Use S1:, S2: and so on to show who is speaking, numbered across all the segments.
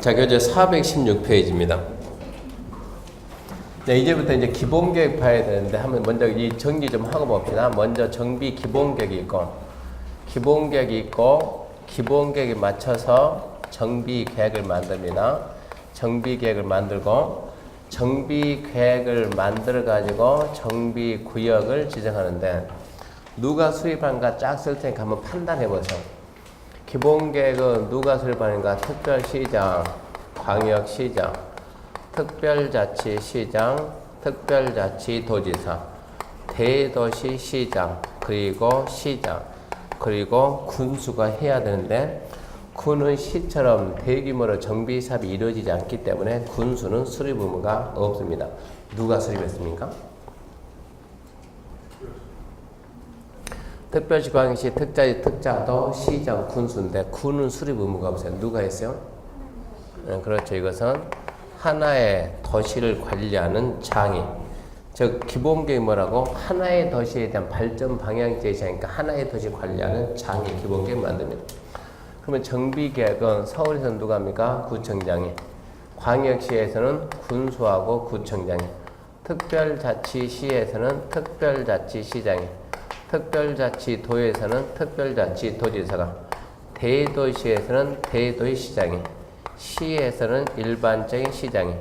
S1: 자, 교재 416페이지입니다. 네, 이제부터 이제 기본계획 봐야 되는데 한번 먼저 이 정리 좀 하고 봅시다. 먼저 정비 기본계획이 있고, 기본계획에 맞춰서 정비 계획을 만듭니다. 정비 계획을 만들고, 정비 계획을 만들어 가지고 정비 구역을 지정하는데, 누가 수립하는가 쫙 쓸 테니까 한번 판단해 보세요. 기본계획은 누가 수립하는가? 특별시장, 광역시장, 특별자치시장, 특별자치도지사, 대도시시장, 그리고 시장, 그리고 군수가 해야 되는데, 군은 시처럼 대규모로 정비 사업이 이루어지지 않기 때문에 군수는 수립 의무가 없습니다. 누가 수립했습니까? 특별시, 광역시, 특자지, 특자도, 시장, 군수인데 군은 수립 의무가 없어요. 누가 했어요? 그렇죠. 이것은 하나의 도시를 관리하는 장이, 즉 기본계획이 뭐라고? 하나의 도시에 대한 발전 방향 제시하니까 하나의 도시 관리하는 장이 기본계획 만듭니다. 그러면 정비계획은 서울에서는 누가 합니까? 구청장이, 광역시에서는 군수하고 구청장이, 특별자치시에서는 특별자치시장이, 특별자치도에서는 특별자치도지사가, 대도시에서는 대도시시장이, 시에서는 일반적인 시장이,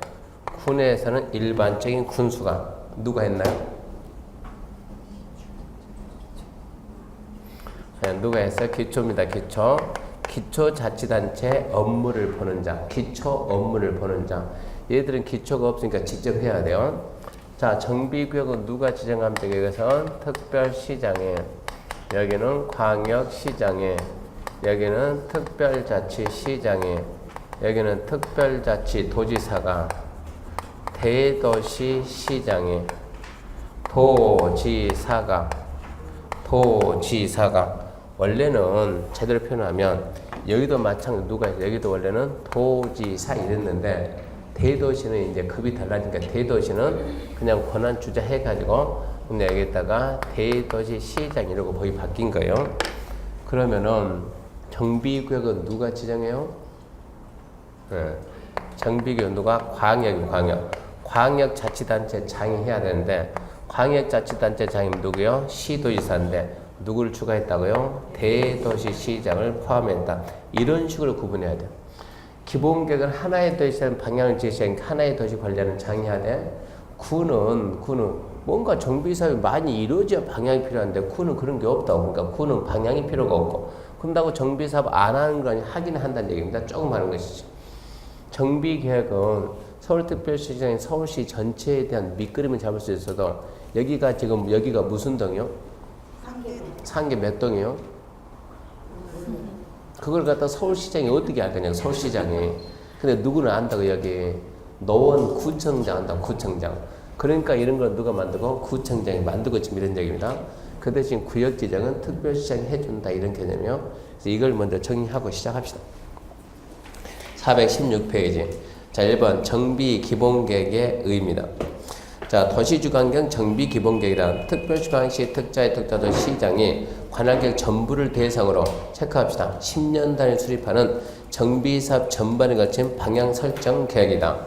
S1: 군에서는 일반적인 군수가 누가 했나요? 네, 누가 했어요? 기초입니다. 기초. 기초자치단체 업무를 보는 자, 기초 업무를 보는 자. 얘들은 기초가 없으니까 직접 해야 돼요. 자, 정비구역은 누가 지정합니까? 이것은 특별시장에, 여기는 광역시장에, 여기는 특별자치시장에, 여기는 특별자치도지사가, 대도시시장에, 도지사가 원래는 제대로 표현하면 여기도 마찬가지로 누가 있어요? 여기도 원래는 도지사 이랬는데 대도시는 이제 급이 달라지니까 대도시는 그냥 권한 주자 해가지고 근데 여기다가 대도시시장 이러고 거의 바뀐 거예요. 그러면은 정비구역은 누가 지정해요? 네. 정비구역 누가? 광역자치단체 장이 해야 되는데 광역자치단체 장이 누구요? 시도지사인데 누구를 추가했다고요? 대도시시장을 포함했다. 이런 식으로 구분해야 돼요. 기본계획은 하나의 도시라는 방향을 제시하니까 하나의 도시 관리하는 장이 해야 돼. 군은 뭔가 정비사업이 많이 이루어져야 방향이 필요한데 군은 그런 게 없다고. 그러니까 군은 방향이 필요가 없고 그런다고 정비사업 안 하는 거 아니야? 하긴 한다는 얘기입니다. 조금 하는 것이죠. 정비계획은 서울특별시장인 서울시 전체에 대한 밑그림을 잡을 수 있어도 여기가 무슨 동이요? 상계 몇 동이요? 그걸 갖다 서울시장이 어떻게 알 거냐고, 서울시장이. 근데 누구는 안다고, 여기. 노원구청장 안다고, 구청장. 그러니까 이런 걸 누가 만들고? 구청장이 만들고 지금 이런 얘기입니다. 그 대신 구역지정은 특별시장이 해준다, 이런 개념이요. 그래서 이걸 먼저 정리하고 시작합시다. 416페이지. 자, 1번 정비 기본계획의 의의입니다. 자, 도시주관경 정비기본계획이란 특별시, 광역시, 특자의 특자도 시장이 관할계획 전부를 대상으로 체크합시다. 10년 단위 수립하는 정비사업 전반을 거친 방향 설정 계획이다.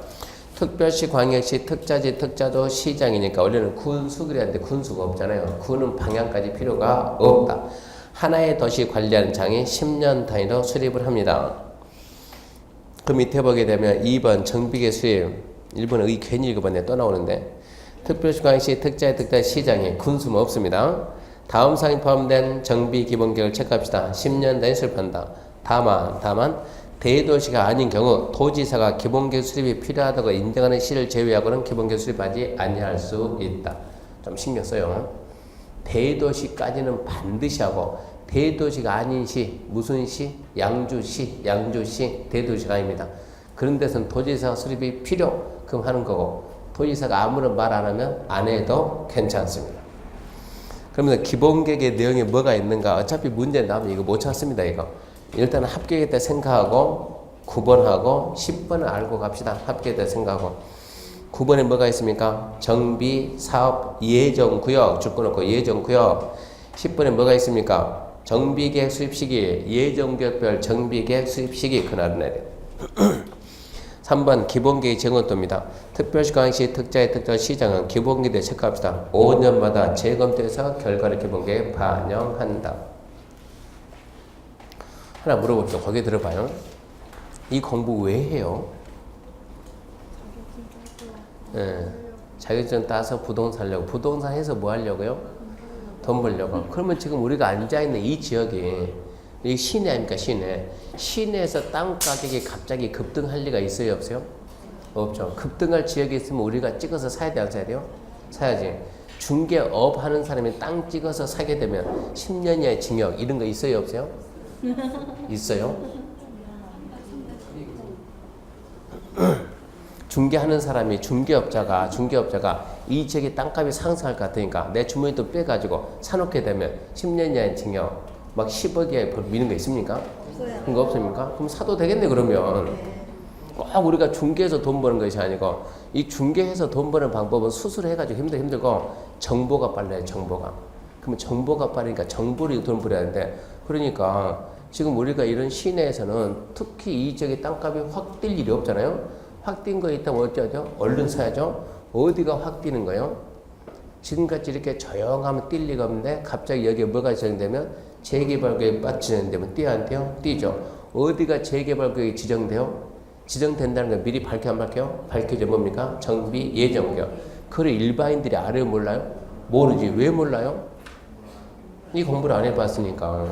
S1: 특별시, 광역시, 특자지, 특자도 시장이니까 원래는 군수 그래야 되는데 군수가 없잖아요. 군은 방향까지 필요가 없다. 하나의 도시 관리하는 장이 10년 단위로 수립을 합니다. 그 밑에 보게 되면 2번 정비계 수립. 1번은 괜히 읽어봤네. 또 나오는데. 특별시, 광역시, 특자의 특자 시장에 군수는 없습니다. 다음 사항이 포함된 정비 기본계획을 체크합시다. 10년 단위 수립한다. 다만 대도시가 아닌 경우 도지사가 기본계획 수립이 필요하다고 인정하는 시를 제외하고는 기본계획 수립하지 아니할 수 있다. 좀 신경 써요. 대도시까지는 반드시 하고 대도시가 아닌 시, 무슨 시? 양주시 대도시가 아닙니다. 그런 데서는 도지사 수립이 필요, 그럼 하는 거고 도지사가 아무런 말 안 하면 안 해도 괜찮습니다. 그러면 기본계획의 내용에 뭐가 있는가? 어차피 문제 나오면 이거 못 찾습니다. 이거 일단 합격했다 생각하고 9번하고 10번을 알고 갑시다. 합격했다 생각하고 9번에 뭐가 있습니까? 정비 사업 예정구역 줄 거 놓고 예정구역. 10번에 뭐가 있습니까? 정비계획 수립시기, 예정계획별 정비계획 수립시기 그날은 날이에요. 3번 기본계획 재검토입니다. 특별시광시 특자의 특자 시장은 기본계획 체크합시다. 5년마다 재검토해서 결과를 기본계획에 반영한다. 하나 물어봅시다. 거기 들어봐요. 이 공부 왜 해요? 자격증 따서 부동산 하려고. 부동산 해서 뭐 하려고요? 돈 벌려고. 그러면 지금 우리가 앉아있는 이 지역이 이 시내 아닙니까? 시내. 시내에서 땅 가격이 갑자기 급등할 리가 있어요? 없어요? 없죠. 급등할 지역에 있으면 우리가 찍어서 사야 돼, 안 사야 돼요? 사야지. 중개업 하는 사람이 땅 찍어서 사게 되면 10년 이하의 징역 이런 거 있어요? 없어요? 있어요? 중개하는 사람이 중개업자가 이 지역의 땅값이 상승할 것 같으니까 내 주머니 돈 빼가지고 사놓게 되면 10년 이하의 징역 막 10억 이하의 벌 미는 거 있습니까? 그런 거 없습니까? 그럼 사도 되겠네 그러면. 꼭 우리가 중개해서 돈 버는 것이 아니고 이 중개해서 돈 버는 방법은 수술해가지고 힘들고 정보가 빨라요. 정보가. 그러면 정보가 빠르니까 정보를 돈 벌어야 하는데 그러니까 지금 우리가 이런 시내에서는 특히 이 지역의 땅값이 확 뛸 일이 없잖아요. 확 뛴 거 있다면 어쩌죠? 얼른 사야죠. 어디가 확 뛰는 거예요? 지금같이 이렇게 조용하면 뛸 리가 없는데 갑자기 여기에 뭐가 지정되면 재개발구역이 지정되면 뛰어야 안 뛰어? 뛰죠. 어디가 재개발구역이 지정돼요? 지정된다는 건 미리 밝혀 안 밝혀요? 밝혀져 뭡니까? 정비 예정구역. 그걸 일반인들이 알아요? 몰라요? 모르지. 왜 몰라요? 이 공부를 안 해봤으니까.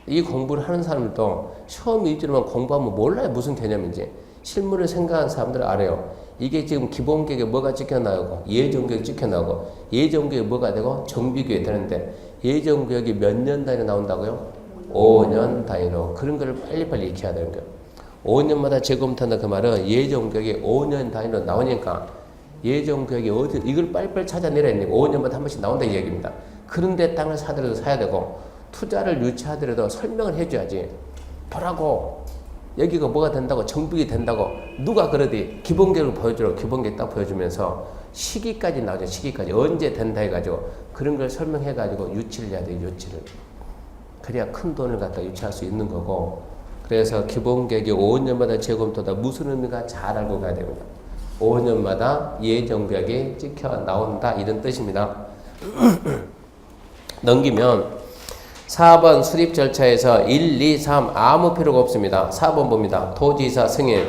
S1: 이 공부를 하는 사람들도 처음 일주일만 공부하면 몰라요. 무슨 개념인지. 실물을 생각하는 사람들은 알아요. 이게 지금 기본계획에 뭐가 찍혀나오고 예정계획 찍혀나오고 예정계획 뭐가 되고 정비계획이 되는데 예정계획이 몇 년 단위로 나온다고요? 5년 단위로. 그런 걸 빨리빨리 익혀야 되는 거예요. 5년마다 재검토한다 그 말은 예정계획이 5년 단위로 나오니까 예정계획이 어디 이걸 빨리빨리 찾아내라 했는데 5년마다 한 번씩 나온다 이 얘기입니다. 그런데 땅을 사더라도 사야 되고 투자를 유치하더라도 설명을 해줘야지. 보라고 여기가 뭐가 된다고 정비가 된다고 누가 그러디 기본계획을 보여주라고 기본계획 딱 보여주면서 시기까지 나오죠. 시기까지 언제 된다 해가지고 그런 걸 설명해가지고 유치를 해야 돼요. 유치를. 그래야 큰 돈을 갖다 유치할 수 있는 거고 그래서 기본계획이 5년마다 재검토다 무슨 의미가 잘 알고 가야 됩니다. 5년마다 예정계획이 찍혀 나온다 이런 뜻입니다. 넘기면 4번 수립 절차에서 1, 2, 3 아무 필요가 없습니다. 4번 봅니다. 도지사 승인.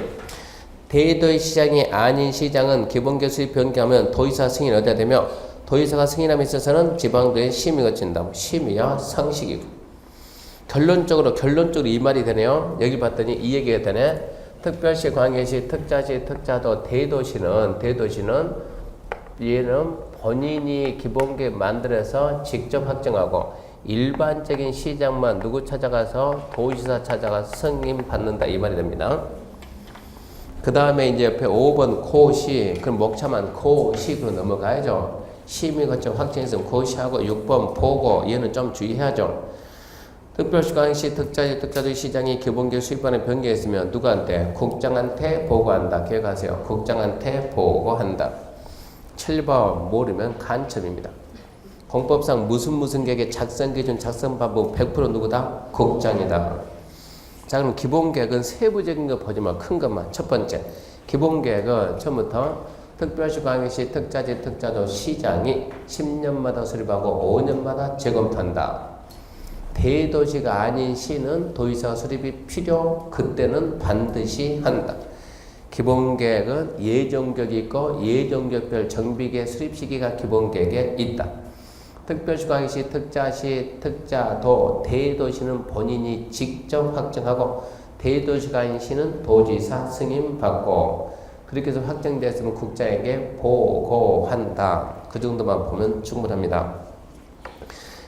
S1: 대도시 시장이 아닌 시장은 기본계획 수립 변경하면 도지사 승인 어디야 되며 도지사가 승인함에 있어서는 지방도의 심의가 거친다. 심의야 상식이고. 결론적으로 이 말이 되네요. 여기 봤더니 이 얘기가 되네. 특별시, 광역시, 특자시, 특자도, 대도시는 얘는 본인이 기본계획 만들어서 직접 확정하고 일반적인 시장만 누구 찾아가서 도지사 찾아가서 승인 받는다 이 말이 됩니다. 그 다음에 이제 옆에 5번 고시 그럼 목차만 고시로 넘어가야죠. 심의 거점 확정했으면 고시하고 6번 보고 얘는 좀 주의해야죠. 특별시 광역시 특자도 시장이 기본계획 수립안에 변경했으면 누구한테? 국장한테 보고한다. 기억하세요. 국장한테 보고한다. 7번 모르면 간첩입니다. 공법상 무슨 계획의 작성 기준, 작성 방법 100% 누구다? 국장이다. 자, 그럼 기본계획은 세부적인 거 보지 마. 큰 것만. 첫 번째. 기본계획은 처음부터 특별시, 광역시, 특자지, 특자도 시장이 10년마다 수립하고 5년마다 재검토한다. 대도시가 아닌 시는 도지사 수립이 필요, 그때는 반드시 한다. 기본계획은 예정계획이 있고 예정계획별 정비계획 수립 시기가 기본계획에 있다. 특별시, 광역시, 특자시, 특자도, 대도시는 본인이 직접 확정하고 대도시가 아닌 시는 도지사 승인받고 그렇게 해서 확정됐으면 국장에게 보고한다. 그 정도만 보면 충분합니다.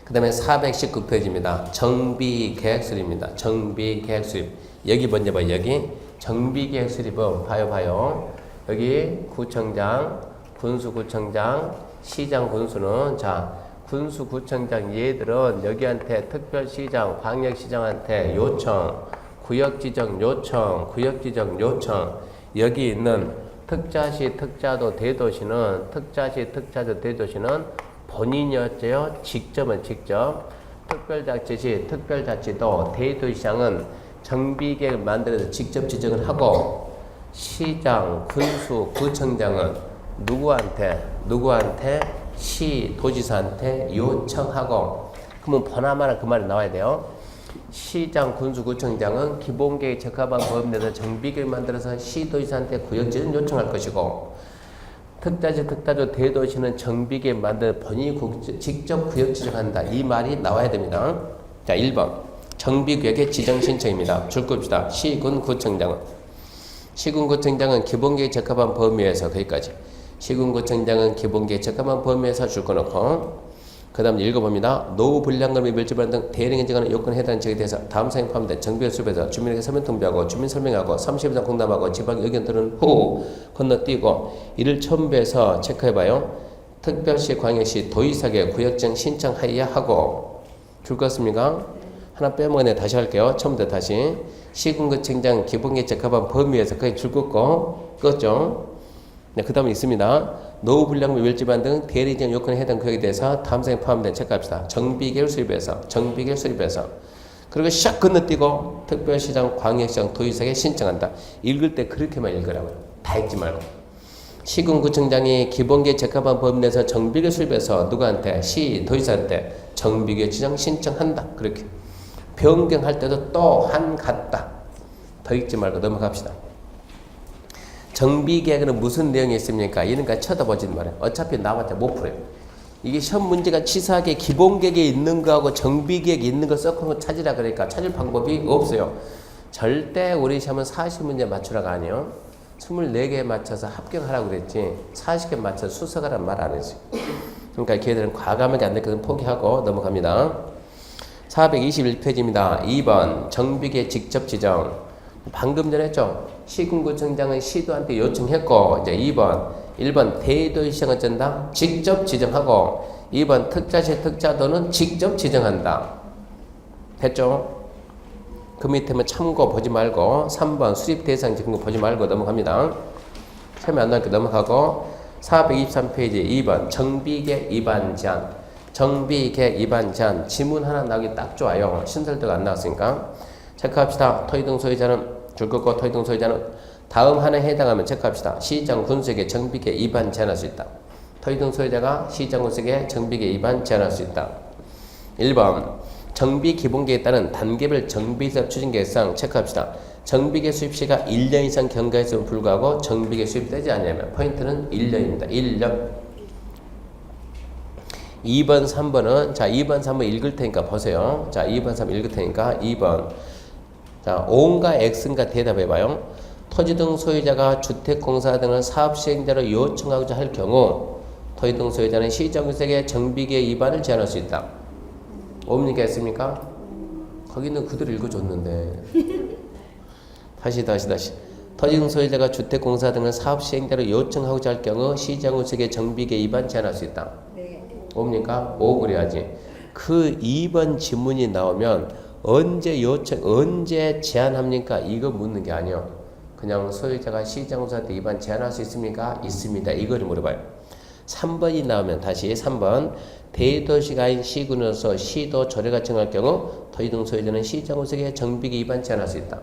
S1: 그 다음에 419페이지입니다. 정비계획 수립입니다. 정비계획 수립. 여기 먼저 봐요. 여기 정비계획 수립은 봐요. 여기 구청장, 군수구청장, 시장 군수는 자 군수구청장 얘들은 여기한테 특별시장, 광역시장한테 요청, 구역지정 요청, 구역지정 요청 여기 있는 특자시, 특자도, 대도시는 특자시, 특자도, 대도시는 본인이 어째요? 직접 특별자치시, 특별자치도, 대도시장은 정비계획을 만들어서 직접 지정을 하고 시장, 군수, 구청장은 누구한테 시, 도지사한테 요청하고 그러면 보나마나 그 말이 나와야 돼요. 시장, 군수, 구청장은 기본계획 적합한 법에 대해서 정비계획을 만들어서 시, 도지사한테 구역지정 요청할 것이고 특자지, 특자조, 대도시는 정비계획 만들어 본인이 직접 구역 지정한다. 이 말이 나와야 됩니다. 자, 1번 정비계획의 지정 신청입니다. 줄 겁시다. 시군, 구청장은 시군구청장은 기본계획 적합한 범위에서 거기까지 시군구청장은 기본계획 적합한 범위에서 줄 거 놓고 그 다음 읽어봅니다. 노후 불량금이 멸지반 등 대행에 정하는 요건에 해당하는 지역에 대해서 다음 사항이 포함된 정비의 수업에서 주민에게 서면 통보하고 주민 설명하고 30일 이상 공답하고 지방 의견 들은 후 건너뛰고 이를 첨부해서 체크해봐요. 특별시, 광역시, 도의사에 구역정 신청하여야 하고 줄 것 같습니까? 하나 빼먹었네. 다시 할게요. 처음부터 다시. 시군구청장 기본계획 적합한 범위에서 거의 줄 긋고 껐죠. 네, 그 다음에 있습니다. 노후 불량물 멸지반 등 대리적 요건에 해당 구역에 대해서 다음 사항에 포함된 체크합시다. 정비계획 수립해서 그리고 샥 건너뛰고 특별시장, 광역시장, 도의사에 신청한다. 읽을 때 그렇게만 읽으라고요. 다 읽지 말고. 시군구청장이 기본계획 적합한 범위 내에서 정비계획 수립해서 누구한테? 시, 도의사한테 정비계획 지정 신청한다. 그렇게. 변경할 때도 또한 같다. 더 읽지 말고 넘어갑시다. 정비계획에는 무슨 내용이 있습니까? 이런가 쳐다보지는 말아요. 어차피 나왔자 못 풀어요. 이게 시험 문제가 치사하게 기본계획에 있는 거하고 정비계획에 있는 거 섞어서 찾으라 그러니까 찾을 방법이 없어요. 절대 우리 시험은 40문제 맞추라가 아니에요. 24개에 맞춰서 합격하라고 그랬지 40개 맞춰서 수석하라는 말 안 했어요. 그러니까 걔들은 과감하게 안 됐거든 포기하고 넘어갑니다. 421페이지입니다. 2번 정비계획 직접 지정. 방금 전에 했죠. 시군구청장은 시도한테 요청했고 이제 1번 대도시장은 어쩐다? 직접 지정하고 2번 특자시, 특자도는 직접 지정한다. 됐죠? 그 밑에는 참고 보지 말고 3번 수립 대상 지금 보지 말고 넘어갑니다. 처음에 안 나오니까 넘어가고 423페이지 2번 정비계획 위반 제한. 정비계획 위반 제한 지문 하나 나오기 딱 좋아요. 신설도가 안 나왔으니까 체크합시다. 토지등 소유자는 줄 긋고 토지등 소유자는 다음 하나에 해당하면 체크합시다. 시장, 군수에게 정비계획 위반 제한할 수 있다. 토지등 소유자가 시장, 군수에게 정비계획 위반 제한할 수 있다. 1번 정비 기본계획에 따른 단계별 정비사업 추진 계획상 체크합시다. 정비계획 수립 시가 1년 이상 경과했음에 불구하고 정비계획 수립되지 않냐면 포인트는 1년입니다. 1년. 2번, 3번은 자 2번, 3번 읽을 테니까 보세요. 자 2번, 3번 읽을 테니까 2번 자 O인가 X인가 대답해봐요. 토지 등 소유자가 주택공사 등을 사업시행자로 요청하고자 할 경우 토지 등 소유자는 시정구역에 정비계획 위반을 제한할 수 있다. 옵니까 했습니까? 거기는 그대로 읽어줬는데 다시 토지 등 소유자가 주택공사 등을 사업시행자로 요청하고자 할 경우 시정구역에 정비계획 위반 제한할 수 있다. 옵니까? 오 그래야지. 그 2번 지문이 나오면 언제 제한합니까? 이거 묻는 게 아니요. 그냥 소유자가 시장구사한테 위반 제한할 수 있습니까? 있습니다. 이거를 물어봐요. 3번이 나오면 다시 3번 대도시가 아닌 시군으로서 시도 조례가 정할 경우 토지등 소유자는 시장구석에 정비계획 위반 제한할 수 있다.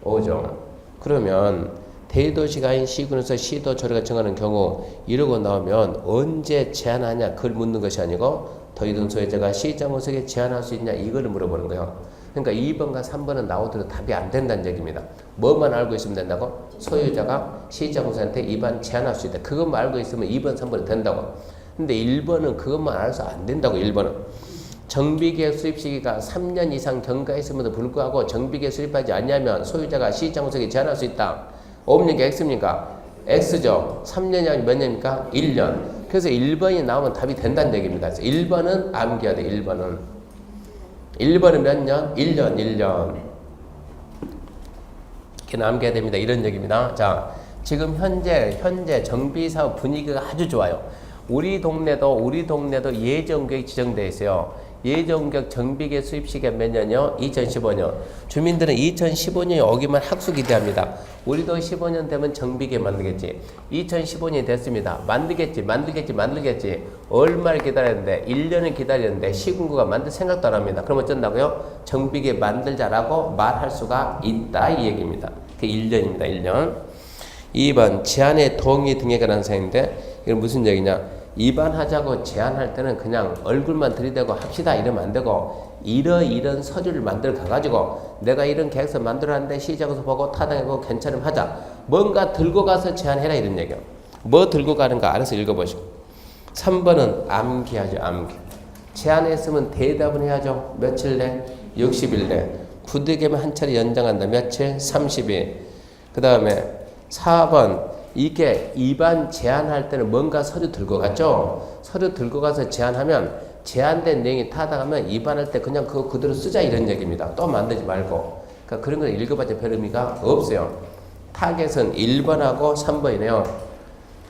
S1: 오죠. 그러면 대도시가 아닌 시군에서 시도 조례가 정하는 경우 이러고 나오면 언제 제한하냐 그걸 묻는 것이 아니고 토지등 소유자가 시장구석에 제한할 수 있냐 이거를 물어보는 거예요. 그러니까 2번과 3번은 나오더라도 답이 안 된다는 얘기입니다. 뭐만 알고 있으면 된다고? 소유자가 시장구석한테 위반 제한할 수 있다. 그것만 알고 있으면 2번, 3번은 된다고. 근데 1번은 그것만 알아서 안 된다고. 1번은 정비계획 수립 시기가 3년 이상 경과했음에도 불구하고 정비계획 수립하지 않냐면 소유자가 시장구석에 제한할 수 있다. 옵니까? X입니까? X죠. 3년이 아니면 몇 년입니까? 1년. 그래서 1번이 나오면 답이 된다는 얘기입니다. 그래서 1번은 암기해야 돼. 1번은. 1번은 몇 년? 1년. 이렇게 암기해야 됩니다. 이런 얘기입니다. 자, 지금 현재 정비사업 분위기가 아주 좋아요. 우리 동네도 예정구역이 지정되어 있어요. 예정격 정비계획 수립 시기가 몇 년이요? 2015년. 주민들은 2015년이 오기만 학수 기대합니다. 우리도 15년 되면 정비계획 만들겠지. 2015년이 됐습니다. 만들겠지. 얼마를 기다렸는데 1년을 기다렸는데 시군구가 만들 생각도 안 합니다. 그럼 어쩐다고요? 정비계획 만들자라고 말할 수가 있다 이 얘기입니다. 그 1년입니다. 1년. 2번 제안의 동의 등에 관한 사항인데 이건 무슨 얘기냐? 입안하자고 제안할 때는 그냥 얼굴만 들이대고 합시다 이러면 안 되고 이런 서류를 만들어 가가지고 내가 이런 계획서 만들었는데 시장에서 보고 타당하고 괜찮으면 하자. 뭔가 들고 가서 제안해라 이런 얘기예요. 뭐 들고 가는가 알아서 읽어보시고. 3번은 암기하죠. 암기. 제안했으면 대답은 해야죠. 며칠 내? 60일 내. 부득이하면 한 차례 연장한다. 며칠? 30일. 그 다음에 4번 이게 입안 제안할 때는 뭔가 서류 들고 갔죠. 서류 들고 가서 제안하면 제안된 내용이 타당하면 입안할 때 그냥 그거 그대로 쓰자 이런 얘기입니다. 또 만들지 말고. 그러니까 그런 걸 읽어봤자 별 의미가 없어요. 타겟은 1번하고 3번이네요.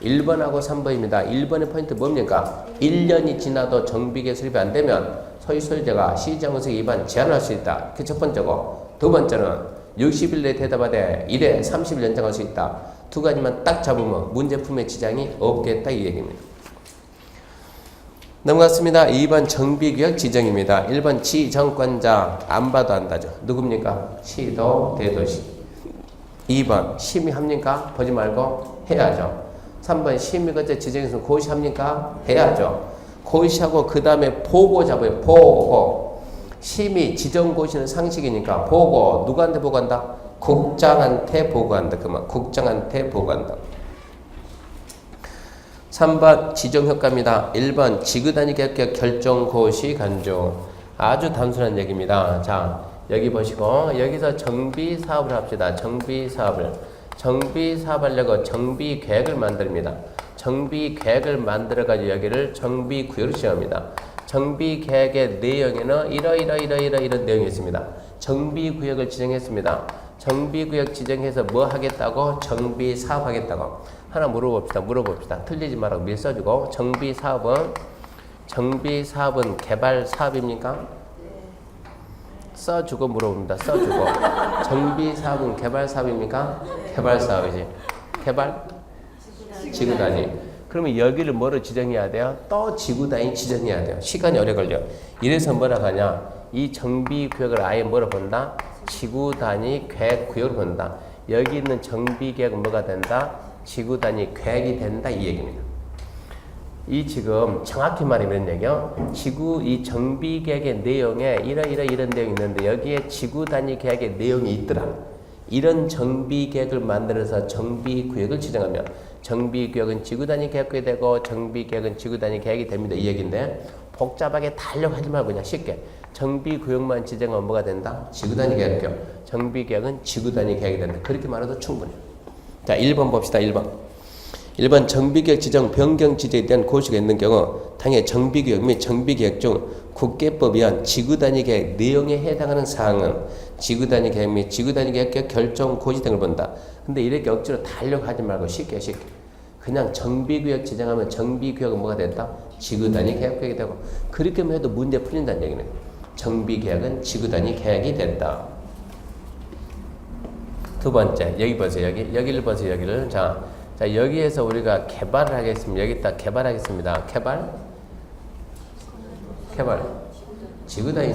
S1: 1번하고 3번입니다. 1번의 포인트 뭡니까? 1년이 지나도 정비계획 수립이 안 되면 소유 소유자가 시장에서 입안 제한할 수 있다. 그게 첫 번째고. 두 번째는 60일 내에 대답하되 1회 30일 연장할 수 있다. 두 가지만 딱 잡으면 문제품에 지장이 없겠다 이 얘기입니다. 넘어갔습니다. 2번 정비구역 지정입니다. 1번 지정권자 안 봐도 안다죠. 누굽니까? 시도 대도시. 2번 심의합니까? 보지 말고 해야죠. 3번 심의거제 지정에서 고시합니까? 해야죠. 고시하고 그 다음에 보고 잡아요. 보고. 심의 지정고시는 상식이니까 보고 누구한테 보고한다? 국장한테 보고한다. 그만 국장한테 보고한다. 3번 지정효과입니다. 1번 지구단위 계획 결정고시 간주. 아주 단순한 얘기입니다. 자 여기 보시고 여기서 정비사업을 합시다. 정비사업을 하려고 정비계획을 만듭니다. 정비계획을 만들어가지고 여기를 정비구역으로 지정합니다. 정비계획의 내용에는 이런 내용이 있습니다. 정비구역을 지정했습니다. 정비구역 지정해서 뭐 하겠다고? 정비사업 하겠다고. 하나 물어봅시다. 틀리지 말라고 미리 써주고. 정비사업은 개발사업입니까? 써주고 물어봅니다. 써주고. 정비사업은 개발사업입니까? 개발사업이지. 개발? 지구단위. 그러면 여기를 뭐로 지정해야 돼요? 또 지구단위 지정해야 돼요. 시간이 오래 걸려. 이래서 뭐라 하냐? 이 정비구역을 아예 뭐로 본다? 지구단위 계획구역으로 본다. 여기 있는 정비계획은 뭐가 된다? 지구단위 계획이 된다 이 얘기입니다. 이 지금 정확히 말하면 이런 얘기요. 이 정비계획의 내용에 이런 내용이 있는데 여기에 지구단위 계획의 내용이 있더라. 이런 정비계획을 만들어서 정비구역을 지정하면 정비구역은 지구단위 계획이 되고 정비계획은 지구단위 계획이 됩니다. 이 얘기인데 복잡하게 다 하려고 하지 말고 그냥 쉽게 정비구역만 지정하면 뭐가 된다? 지구단위 계획이요. 정비계획은 지구단위 계획이 된다. 그렇게 말해도 충분해요. 자 1번 봅시다. 1번 정비계획 지정 변경 지정에 대한 고시가 있는 경우 당해 정비구역 및 정비계획 중 국계법에 의한 지구단위 계획 내용에 해당하는 사항은 지구단위 계획 및 지구단위 계획 결정 고시 등을 본다. 근데 이렇게 억지로 다 하려고 하지 말고 쉽게 그냥 정비구역 지정하면 정비구역은 뭐가 됐다? 지구단위 계획이 되고 그렇게만 해도 문제 풀린다는 얘기는 정비계획은 지구단위 계획이 됐다. 두 번째 여기 보세요. 여기를 보세요. 여기를 자 여기에서 우리가 개발을 하겠습니다. 여기다 개발하겠습니다. 개발 지구단위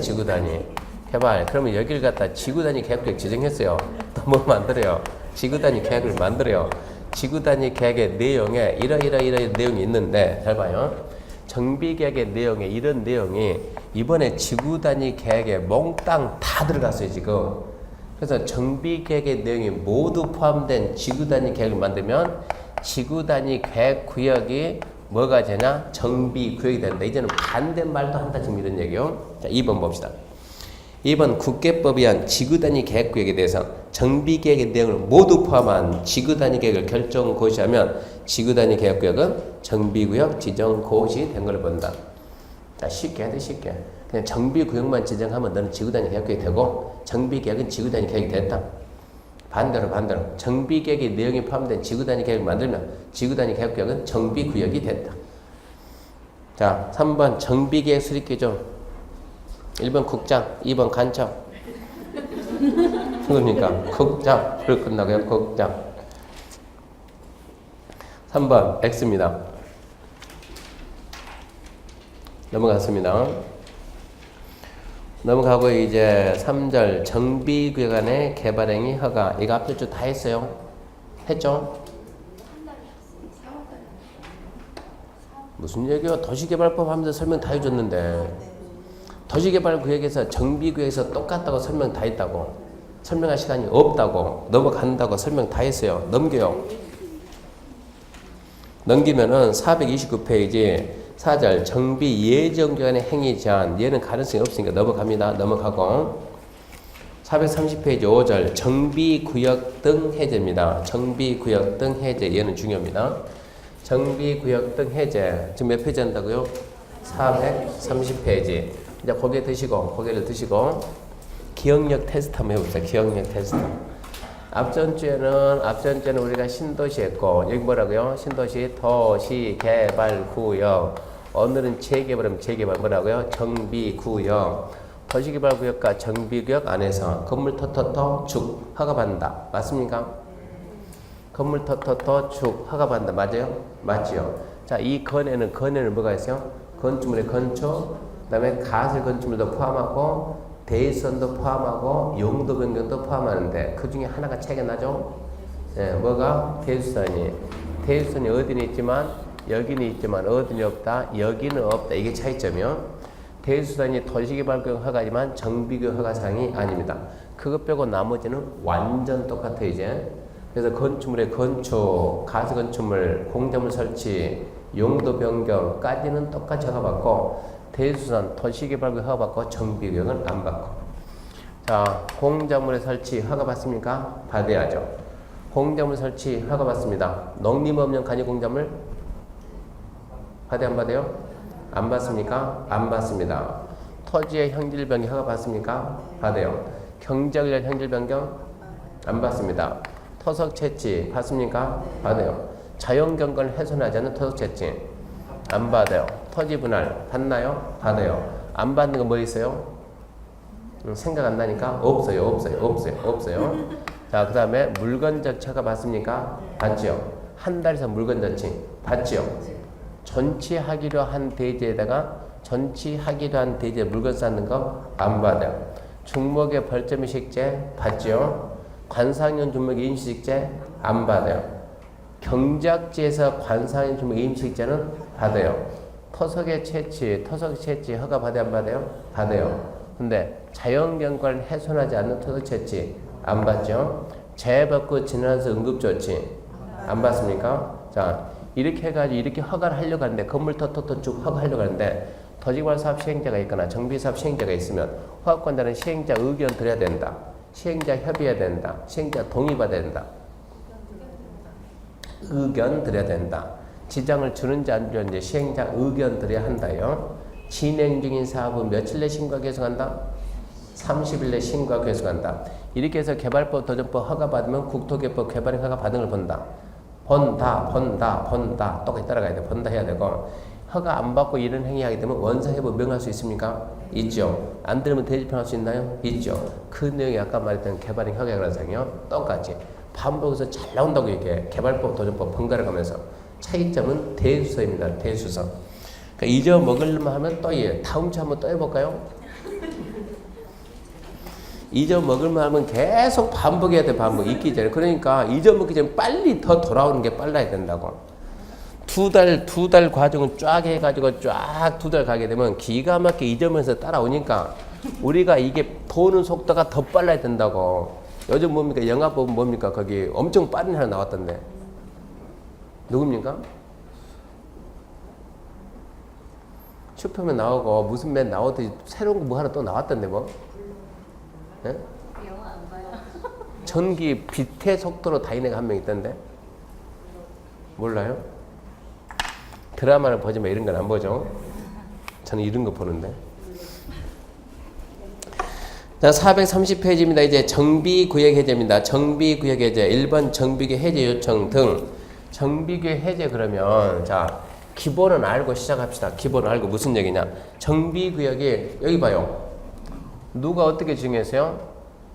S1: 개발. 그러면 여기를 갖다 지구단위 계획을 지정했어요. 또 뭐 만들어요? 지구단위 계획을 만들어요. 지구단위 계획의 내용에 이런 내용이 있는데 잘 봐요. 정비계획의 내용에 이런 내용이 이번에 지구단위 계획에 몽땅 다 들어갔어요 지금. 그래서 정비계획의 내용이 모두 포함된 지구단위 계획을 만들면 지구단위 계획구역이 뭐가 되냐? 정비구역이 된다. 이제는 반대말도 한다 지금 이런 얘기요. 자 2번 봅시다. 2번 국계법에 의한 지구단위 계획구역에 대해서 정비계획의 내용을 모두 포함한 지구단위 계획을 결정 고시하면 지구단위 계획구역은 정비구역 지정 고시 된 걸 본다. 자 쉽게 해도 쉽게. 그냥 정비구역만 지정하면 너는 지구단위 계획구역이 되고 정비계획은 지구단위 계획이 됐다. 반대로 정비계획의 내용이 포함된 지구단위 계획을 만들면 지구단위 계획구역은 정비구역이 됐다. 자 3번 정비계획 수립 규정 1번 국장, 2번 간첩. 그러니까 국장. 불 끝나고요. 국장. 3번 X입니다. 넘어갔습니다. 넘어가고 이제 3절 정비구역 안에 개발행위 허가. 이거 앞에 쭉 다 했어요. 했죠? 무슨 얘기요? 도시개발법 하면서 설명 다 해줬는데 도시개발구역에서 정비구역에서 똑같다고 설명 다 했다고. 설명할 시간이 없다고. 넘어간다고 설명 다 했어요. 넘겨요. 넘기면은 429페이지 4절 정비 예정기간의 행위 제한. 얘는 가능성이 없으니까 넘어갑니다. 넘어가고 430페이지 5절 정비구역 등 해제입니다. 정비구역 등 해제. 얘는 중요합니다. 정비구역 등 해제. 지금 몇 페이지 한다고요? 430페이지. 이제 고개를 드시고 기억력 테스트 한번 해봅시다. 기억력 테스트. 앞전 주에는 우리가 신도시 했고, 여기 뭐라고요? 신도시, 도시개발구역. 오늘은 재개발 뭐라고요? 정비구역. 도시개발구역과 정비구역 안에서 건물 터터터 축 허가받는다. 맞습니까? 건물 터터터 축 허가받는다. 맞아요? 맞지요? 자, 이 건에는 뭐가 있어요? 건축물의 건축, 그 다음에 가설 건축물도 포함하고, 대지선도 포함하고, 용도 변경도 포함하는데, 그 중에 하나가 차이가 나죠? 예, 뭐가? 대지선이. 대지선이 어디는 있지만, 여기는 있지만, 어디는 없다? 여기는 없다. 이게 차이점이요. 대지선이 도시개발구역 허가지만 정비구역 허가사항이 아닙니다. 그것 빼고 나머지는 완전 똑같아요, 이제. 그래서 건축물의 건축, 가설건축물, 공작물 설치, 용도 변경까지는 똑같이 허가받고, 대지선, 도시개발구역 허가받고, 정비구역은 안 받고. 자, 공작물의 설치 허가받습니까? 받아야죠. 공작물 설치 허가받습니다. 농림업용 간이공작물 받아요, 안 받아요? 안 받습니까? 안 받습니다. 토지의 형질 변경 허가받습니까? 받아요. 경작관 형질 변경 안 받습니다. 토석 채취 받습니까? 받아요. 자연경관을 훼손하지 않는 토석 채취 안 받아요. 토지 분할 받나요? 받아요. 안 받는 거 뭐 있어요? 생각 안 나니까 없어요. 자, 그 다음에 물건 적체가 받습니까? 받지요. 한 달에서 물건 적치 받지요. 전치하기로 한 대지에다가 물건 쌓는 거 안 받아요. 중목의 벌점 이식제 받지요. 관상용 중목의 임시식제 안 받아요. 경작지에서 관상용 중목의 임시식제는 받아요. 토석의 채취 허가 받아요, 안 받아요? 받아요. 근데 자연경관을 훼손하지 않는 토석 채취 안 받죠. 재해받고 진화해서 응급조치 안 받습니까? 자, 이렇게 해가지고 이렇게 허가를 하려고 하는데 건물 터터터 쭉 허가하려고 하는데 도시개발사업 시행자가 있거나 정비사업 시행자가 있으면 허가권자는 시행자 의견 드려야 된다. 시행자 협의해야 된다. 시행자 동의받아야 된다. 의견 드려야 된다. 지장을 주는지 안 주는지 시행자 의견 드려야 한다요. 진행 중인 사업은 며칠 내 신고가 계속한다? 30일 내 신고가 계속한다. 이렇게 해서 개발법, 도전법 허가받으면 국토개법 개발행 허가 받은 걸 본다. 본다. 똑같이 따라가야 돼. 본다 해야 되고, 허가 안 받고 이런 행위하게 되면 원상회부 명할 수 있습니까? 있죠. 안 들으면 대집행할 수 있나요? 있죠. 그 내용이 아까 말했던 개발행 허가 관상이요. 똑같이 반복해서 잘 나온다고 이게 개발법, 도전법 번갈아 가면서 차이점은 대수서입니다. 대수서. 그러니까 잊어먹으려면 하면 또 예. 다음 주 한번 또 해볼까요? 잊어먹을만 하면 계속 반복해야 돼. 잊기 전에. 그러니까 잊어먹기 전에 빨리 더 돌아오는 게 빨라야 된다고. 두 달 과정을 쫙 해가지고 쫙 2달 가게 되면 기가 막히게 잊으면서 따라오니까 우리가 이게 보는 속도가 더 빨라야 된다고. 요즘 뭡니까? 영화 보면 뭡니까? 거기 엄청 빠른 하나 나왔던데. 누굽니까? 슈퍼맨 나오고 무슨 맨 나오더니 새로운 거 뭐 하나 또 나왔던데 뭐. 예?
S2: 영화 안 봐요.
S1: 전기 빛의 속도로 다니는 애가 한 명 있던데. 몰라요? 드라마를 보지만 이런 건 안 보죠. 저는 이런 거 보는데. 자, 430페이지입니다. 이제 정비구역 해제입니다. 정비구역 해제. 1번 정비구역 해제 요청 등. 정비구역 해제 그러면 자, 기본은 알고 시작합시다. 기본을 알고 무슨 얘기냐. 정비구역이 여기 봐요. 누가 어떻게 정했어요?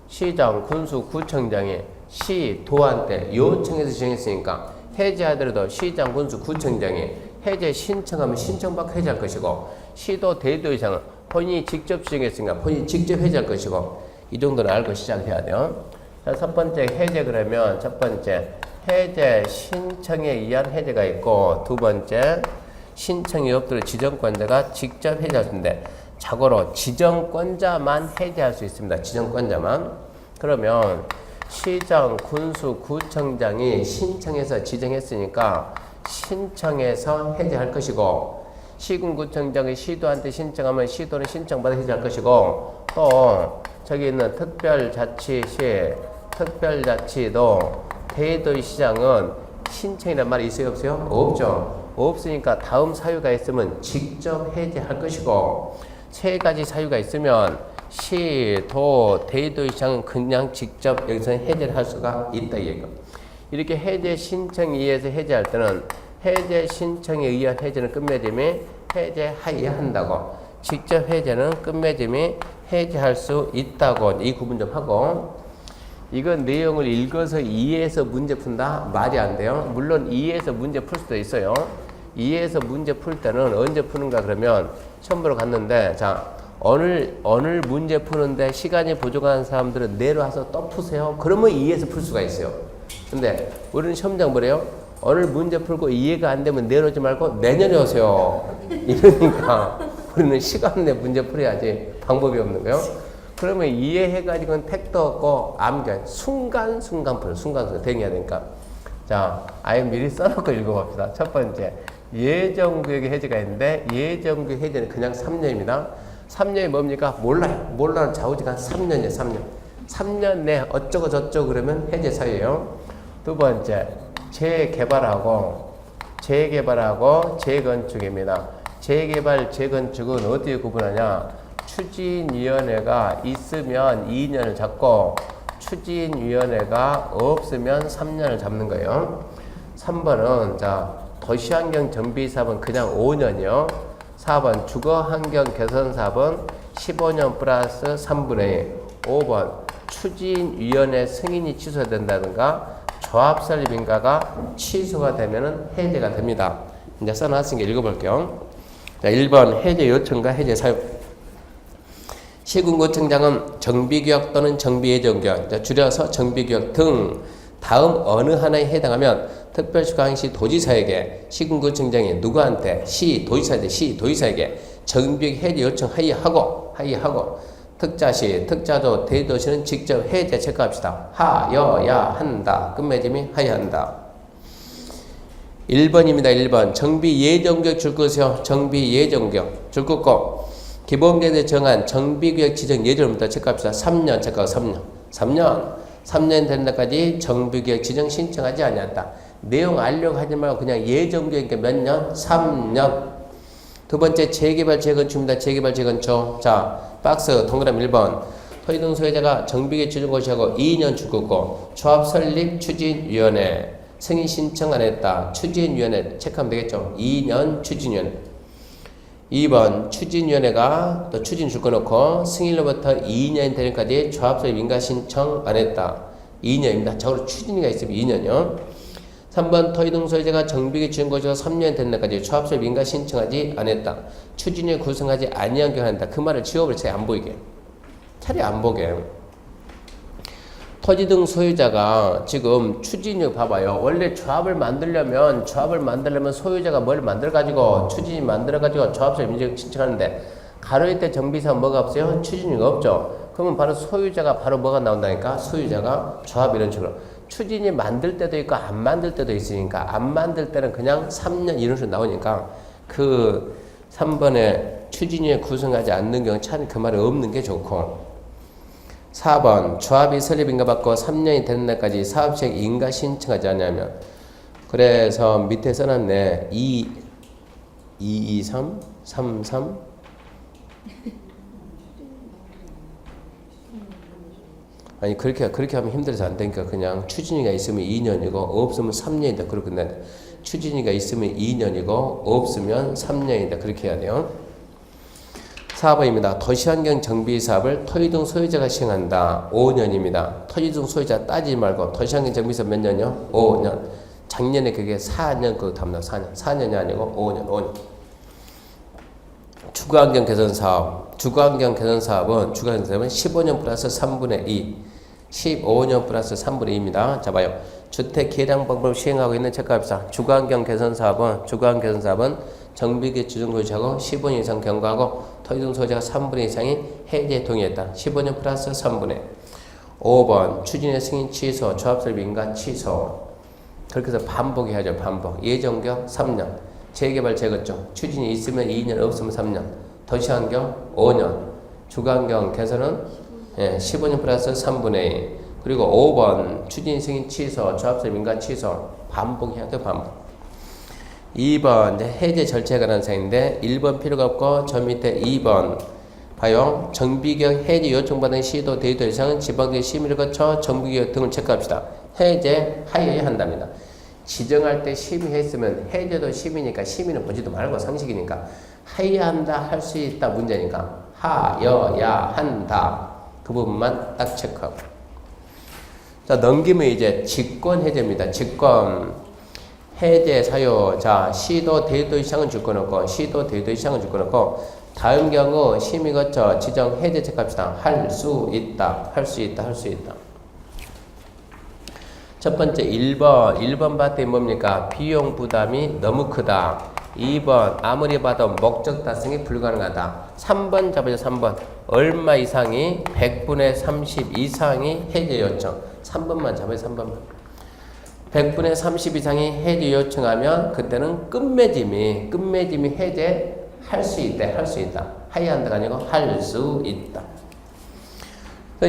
S1: 시장, 군수, 구청장이 시도한테 요청해서 정했으니까 해제하더라도 시장, 군수, 구청장이 해제 신청하면 신청받고 해제할 것이고 시도, 대도의장은 본인이 직접 정했으니까 본인이 직접 해제할 것이고 이 정도는 알고 시작해야 돼요. 자, 첫 번째 해제 그러면 첫 번째 해제 신청에 의한 해제가 있고 두 번째 신청이 없도록 지정권자가 직접 해제할 수 있는데 자고로 지정권자만 해제할 수 있습니다. 지정권자만. 그러면 시장, 군수, 구청장이 신청해서 지정했으니까 신청해서 해제할 것이고 시군구청장이 시도한테 신청하면 시도는 신청받아 해제할 것이고 또 저기 있는 특별자치시, 특별자치도 대도시장은 신청이란 말이 있어요? 없어요? 없죠. 없으니까 다음 사유가 있으면 직접 해제할 것이고 세 가지 사유가 있으면 시, 도, 대도시장은 그냥 직접 여기서 해제를 할 수가 있다 이 얘기가. 이렇게 해제 신청에 의해서 해제할 때는 해제 신청에 의한 해제는 끝맺음이 해제하여야 한다고 직접 해제는 끝맺음이 해제할 수 있다고 이 구분 좀 하고 이건 내용을 읽어서 이해해서 문제 푼다? 말이 안 돼요. 물론 이해해서 문제 풀 수도 있어요. 이해해서 문제 풀 때는 언제 푸는가 그러면 처음으로 갔는데 자 오늘 문제 푸는데 시간이 부족한 사람들은 내려와서 또 푸세요. 그러면 이해해서 풀 수가 있어요. 근데 우리는 시험장 뭐래요? 오늘 문제 풀고 이해가 안 되면 내려오지 말고 내년에 오세요. 이러니까 우리는 시간 내 문제 풀어야지 방법이 없는 거예요. 그러면 이해해가지고는 택도 없고 암기 순간순간 풀어. 순간순간 대응해야 되니까. 자, 아예 미리 써놓고 읽어봅시다. 첫 번째 예정구역의 해제가 있는데 예정구역 해제는 그냥 3년입니다. 3년이 뭡니까? 몰라요. 몰라는 좌우지간 3년이에요. 3년. 3년 내 어쩌고 저쩌고 그러면 해제 사유예요. 두 번째 재개발하고 재건축입니다. 재개발, 재건축은 어디에 구분하냐? 추진위원회가 있으면 2년을 잡고 추진위원회가 없으면 3년을 잡는 거예요. 3번은 자 도시환경 정비 사업은 그냥 5년이요. 4번 주거환경 개선 사업은 15년 플러스 3분의 1. 5번 추진위원회 승인이 취소된다든가 조합 설립 인가가 취소가 되면은 해제가 됩니다. 이제 써놨으니까 읽어볼게요. 자, 1번 해제 요청과 해제 사유. 시군구청장은 정비규약 또는 정비예정규약, 줄여서 정비규약 등 다음 어느 하나에 해당하면 특별시광시 도지사에게 시군구청장이 누구한테 시도지사에게 정비규약 해제 요청 하여하고 특자시, 특자도, 대도시는 직접 해제 체크합시다. 하여야 한다. 끝맺음이 하여야 한다. 1번입니다. 1번 정비예정규약 줄 것이요. 정비예정규약 줄 것고 기본계획에 정한 정비구역 지정 예정부터 체크합시다. 3년 체크하고 3년 되는 날까지 정비구역 지정 신청하지 않았다. 내용 알려고 하지 말고 그냥 예정구역이니까 몇 년? 3년. 두 번째 재개발 재건축입니다. 재개발 재건축. 자 박스 동그라미 1번 토지 등 소유자가 정비구역 지정 고시하고 2년 줄 거고 조합 설립 추진위원회 승인 신청 안 했다. 추진위원회 체크하면 되겠죠. 2년 추진위원회. 2번 추진위원회가 또 추진 줄 거 놓고 승인로부터 2년 되는까지 조합설립 인가 신청 안 했다. 2년입니다. 자고로 추진위가 있으면 2년이요. 3번 토지 등 소유자가 정비구역 지정 고시가 3년 되는 날까지 조합설립 인가 신청하지 안 했다. 추진위에 구성하지 아니한 경우 한다. 그 말을 지워버려. 차라리 안 보이게. 차라리 안 보게. 토지 등 소유자가 지금 추진위 봐봐요. 원래 조합을 만들려면 소유자가 뭘 만들어가지고 추진위 만들어가지고 조합설립 인가 신청하는데 가로일 때 정비사업 뭐가 없어요? 추진위가 없죠. 그러면 바로 소유자가 바로 뭐가 나온다니까? 소유자가 조합 이런 식으로. 추진위 만들 때도 있고 안 만들 때도 있으니까 안 만들 때는 그냥 3년 이런 식으로 나오니까 그 3번에 추진위에 구성하지 않는 경우 차라리 그 말이 없는 게 좋고 4번 조합이 설립 인가 받고 3년이 되는 날까지 사업시행 인가 신청하지 않냐면 그래서 밑에 써놨네 223 33 아니 그렇게 하면 힘들어서 안 되니까 그냥 추진위가 있으면 2년이고 없으면 3년이다. 그렇게 끝나네. 추진위가 있으면 2년이고 없으면 3년이다. 그렇게 해야 돼요. 4번입니다. 도시환경 정비 사업을 토지 등 소유자가 시행한다. 5년입니다. 토지 등 소유자 따지지 말고 도시환경 정비 사업 몇 년이요? 5년. 작년에 그게 4년 그거 답니다. 4년. 4년이 아니고 5년. 주거환경 개선 사업. 주거환경 개선 사업은 15년 플러스 3분의 2. 15년 플러스 3분의 2입니다. 자 봐요. 주택 계량 방법을 시행하고 있는 체크합시다. 주거환경 개선 사업은 정비계 주정거주하고 15년 이상 경과하고 토지 등 소유자가 3분의 2 이상이 해제에 동의했다. 15년 플러스 3분의 5번 추진의 승인 취소, 조합설비 인가 취소. 그렇게 해서 반복해야죠. 반복. 예정격 3년, 재개발 재건축 추진이 있으면 2년, 없으면 3년. 도시환경 5년, 주거환경 개선은 15년 플러스 3분의 2. 그리고 5번 추진 승인 취소, 조합설비 인가 취소. 반복해야 돼. 반복. 2번 이제 해제 절차에 관한 사항인데 1번 필요가 없고 저 밑에 2번 봐요. 정비계획 해제 요청받은 시도 데이터 이상은 지방대 심의를 거쳐 정비계획 등을 체크합시다. 해제 하여야 한답니다. 지정할 때 심의했으면 해제도 심의니까 심의는 보지도 말고 상식이니까 하여야 한다 할 수 있다 문제니까 하여야 한다 그 부분만 딱 체크하고 자 넘기면 이제 직권 해제입니다. 직권 해제 사유. 자, 시도 대도 이상은 줄 거놓고, 시도 대도 이상은 줄 거놓고, 다음 경우 심의 거쳐 지정 해제 체크합시다. 할 수 있다. 할 수 있다. 할 수 있다. 첫 번째 1번 봤더니 뭡니까? 비용 부담이 너무 크다. 2번 아무리 봐도 목적 달성이 불가능하다. 3번 잡아줘. 3번 얼마 이상이 100분의 30 이상이 해제 요청. 3번만 잡아줘. 3번만. 100분의 30 이상이 해제 요청하면 그때는 끝맺음이 해제 할 수 있다. 할 수 있다. 하여야 한다가 아니고 할 수 있다.